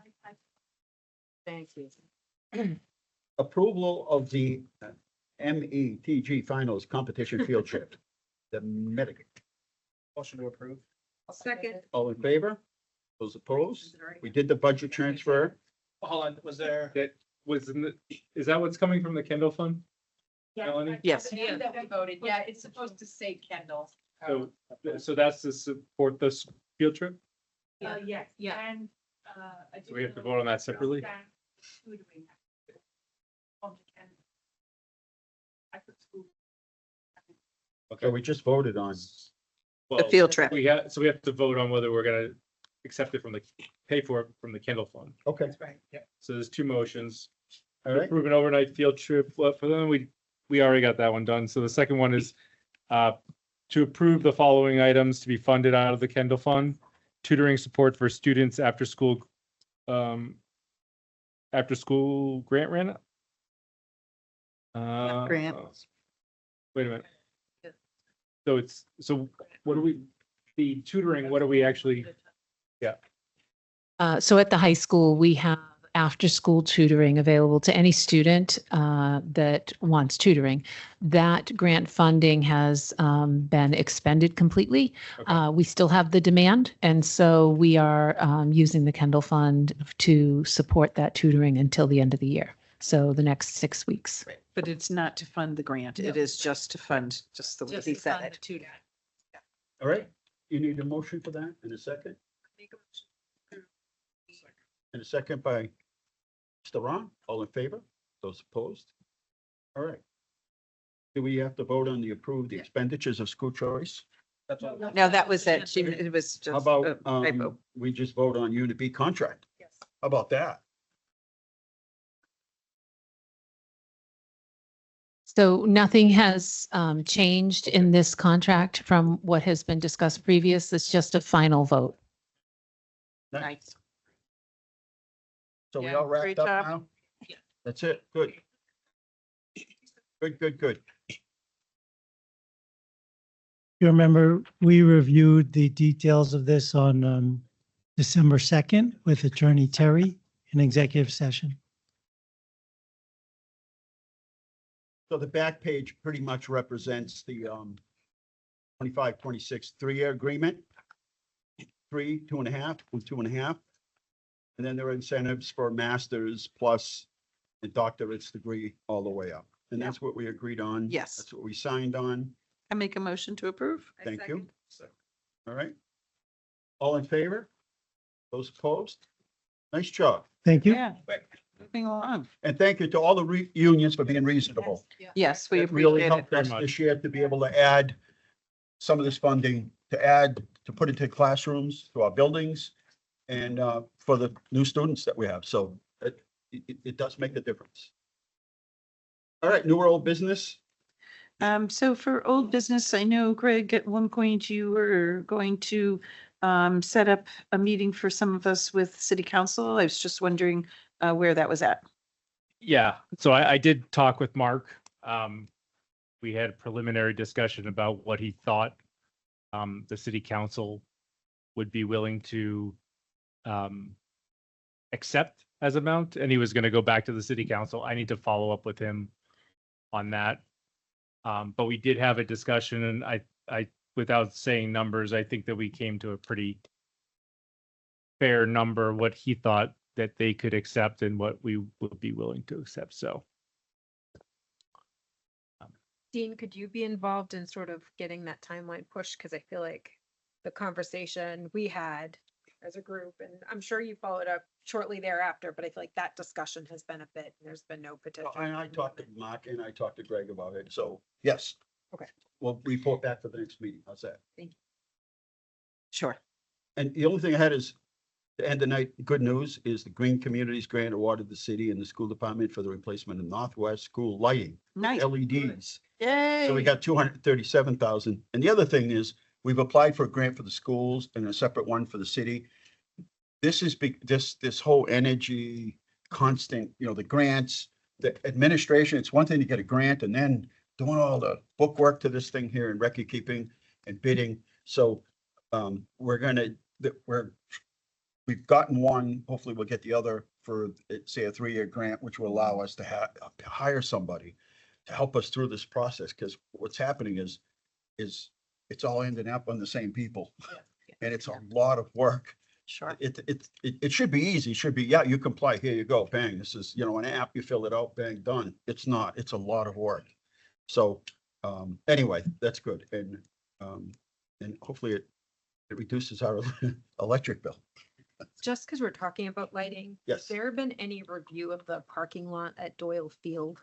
Thank you. Approval of the METG Finals Competition Field Trip. The medic. Motion to approve. Second, All in favor? Those opposed? We did the budget transfer. Hold on, was there? That was in the, is that what's coming from the Kendall Fund? Melanie? Yes. Yeah, that we voted. Yeah, it's supposed to say Kendall. So that's to support this field trip? Yes. Yeah. And, So we have to vote on that separately? Who do we have? Oh, Kendall. I put school. Okay, we just voted on The field trip. We have to vote on whether we're gonna accept it pay for it from the Kendall Fund. Okay, Right. So there's two motions. all To right. approve an overnight field trip. Well, for them, we already got that one done. So the second one is to approve the following items to be funded out of the Kendall Fund. Tutoring support for students after school grant run. Grant. Wait a minute. So what do we, the tutoring, what do we actually, So at the high school, we have after-school tutoring available to any student that wants tutoring. That grant funding has been expended completely. Okay. We still have the demand, and so we are using the Kendall Fund to support that tutoring until the end of the year. So the next 6 weeks. But it's not to fund the grant. It No. is just to fund, just the way he said it. All right, you need a motion for that in a second? And a second by Mr. Ron, all in favor? Those opposed? All right. Do we have to vote on the approved expenditures of school choice? No, that was it. It was How just. about, a typo. we just vote on Unit B contract? Yes. How about that? So nothing has changed in this contract from what has been discussed previous. It's just a final vote. Nice. So we Yeah, all wrapped great up job. now? Yeah. That's it, good. Good. You remember, we reviewed the details of this on December 2nd with Attorney Terry in executive session. So the back page pretty much represents the 25-26 3-year agreement. 3, 2.5, and 2.5. And then there are incentives for masters plus a doctorate's degree all the way up. And that's what we agreed on. Yes. That's what we signed on. I make a motion to approve. Thank you. All right. All in favor? Those opposed? Nice job. Thank you. Yeah. Moving along. And thank you to all the unions for being reasonable. Yes, we It really appreciate it. helped us Very this year to be able to add some of this funding, to put into classrooms, to our buildings, and for the new students that we have. So it does make a difference. All right, new or old business? So for old business, I know, Greg, at one point you were going to set up a meeting for some of us with city council. I was just wondering where that was at. yeah. So I did talk with Mark. We had a preliminary discussion about what he thought the city council would be willing to accept as amount, and he was going to go back to the city council. I need to follow up with him on that. But we did have a discussion, and I, without saying numbers, I think that we came to a pretty fair number, what he thought that they could accept and what we would be willing to accept. So Dean, could you be involved in sort of getting that timeline pushed? Because I feel like the conversation we had as a group, and I'm sure you followed up shortly thereafter, but I feel like that discussion has been a bit, and there's been no potential. And I talked to Mark and I talked to Greg about it. So yes. Okay. We'll report back for the next meeting. How's that? Sure. And the only thing I had is, to end the night, good news is the Green Communities Grant awarded the city and the school department for the replacement of Northwest school lighting, Nice. LEDs. Yay. So we got 237,000. And the other thing is, we've applied for a grant for the schools and a separate one for the city. This is this whole energy constant, the grants, the administration. It's one thing to get a grant and then doing all the bookwork to this thing here and record keeping and bidding. So we've gotten one. Hopefully we'll get the other for, say, a 3-year grant, which will allow us to hire somebody to help us through this process. Because what's happening is it's all ending up on the same people. And it's a lot of work. Sure. It should be easy. It should be, yeah, you comply, here you go, bang. This is, an app, you fill it out, bang, done. It's not, it's a lot of work. So, anyway, that's good. And hopefully it reduces our electric bill. Just because we're talking about lighting. Yes. Has there been any review of the parking lot at Doyle Field?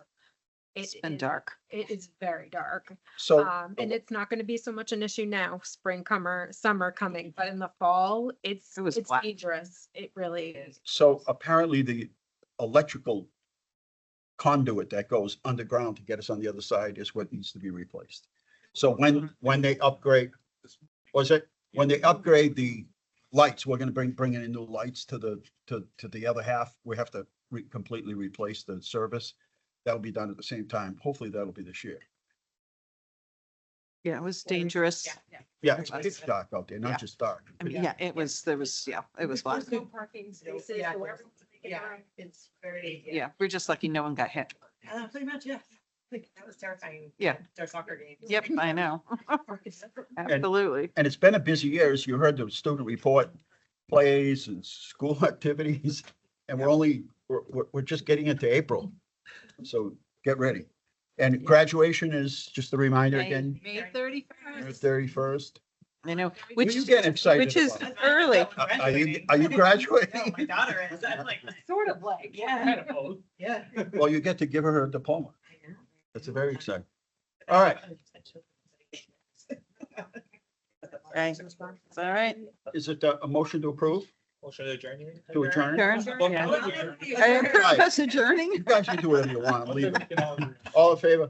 It's been dark. It is very dark. So, And it's not gonna be so much an issue now, summer coming, but in the fall, it's It was it's black. dangerous. It really is. so apparently the electrical conduit that goes underground to get us on the other side is what needs to be replaced. So when they upgrade, when they upgrade the lights, we're gonna bring in new lights to the other half. We have to completely replace the service. That'll be done at the same time. Hopefully that'll be this year. Yeah, it was dangerous. Yeah, it's dark out there, Yeah. not just dark. I mean, yeah, it was black. There's no parking spaces, so everyone's taking around. It's very. Yeah, we're just lucky no one got hit. Pretty much, yes. Like, that was terrifying. Yeah. Their soccer games. Yep, I know. Absolutely. And it's been a busy year, as you heard the student report, plays and school activities. And we're just getting into April. So get ready. And graduation is just a reminder again, May 31st. 31st. I know, What which, are you getting excited which is about? early. Are you graduating? My daughter is. I'm like, Sort of like, yeah. Yeah. Well, you get to give her a diploma. That's a very exciting. All right. Right. It's all right. Is it a motion to approve? To adjourn? Turn. Well, Yeah. Right. I am adjourning. You guys can do whatever you want. I'm leaving. All in favor?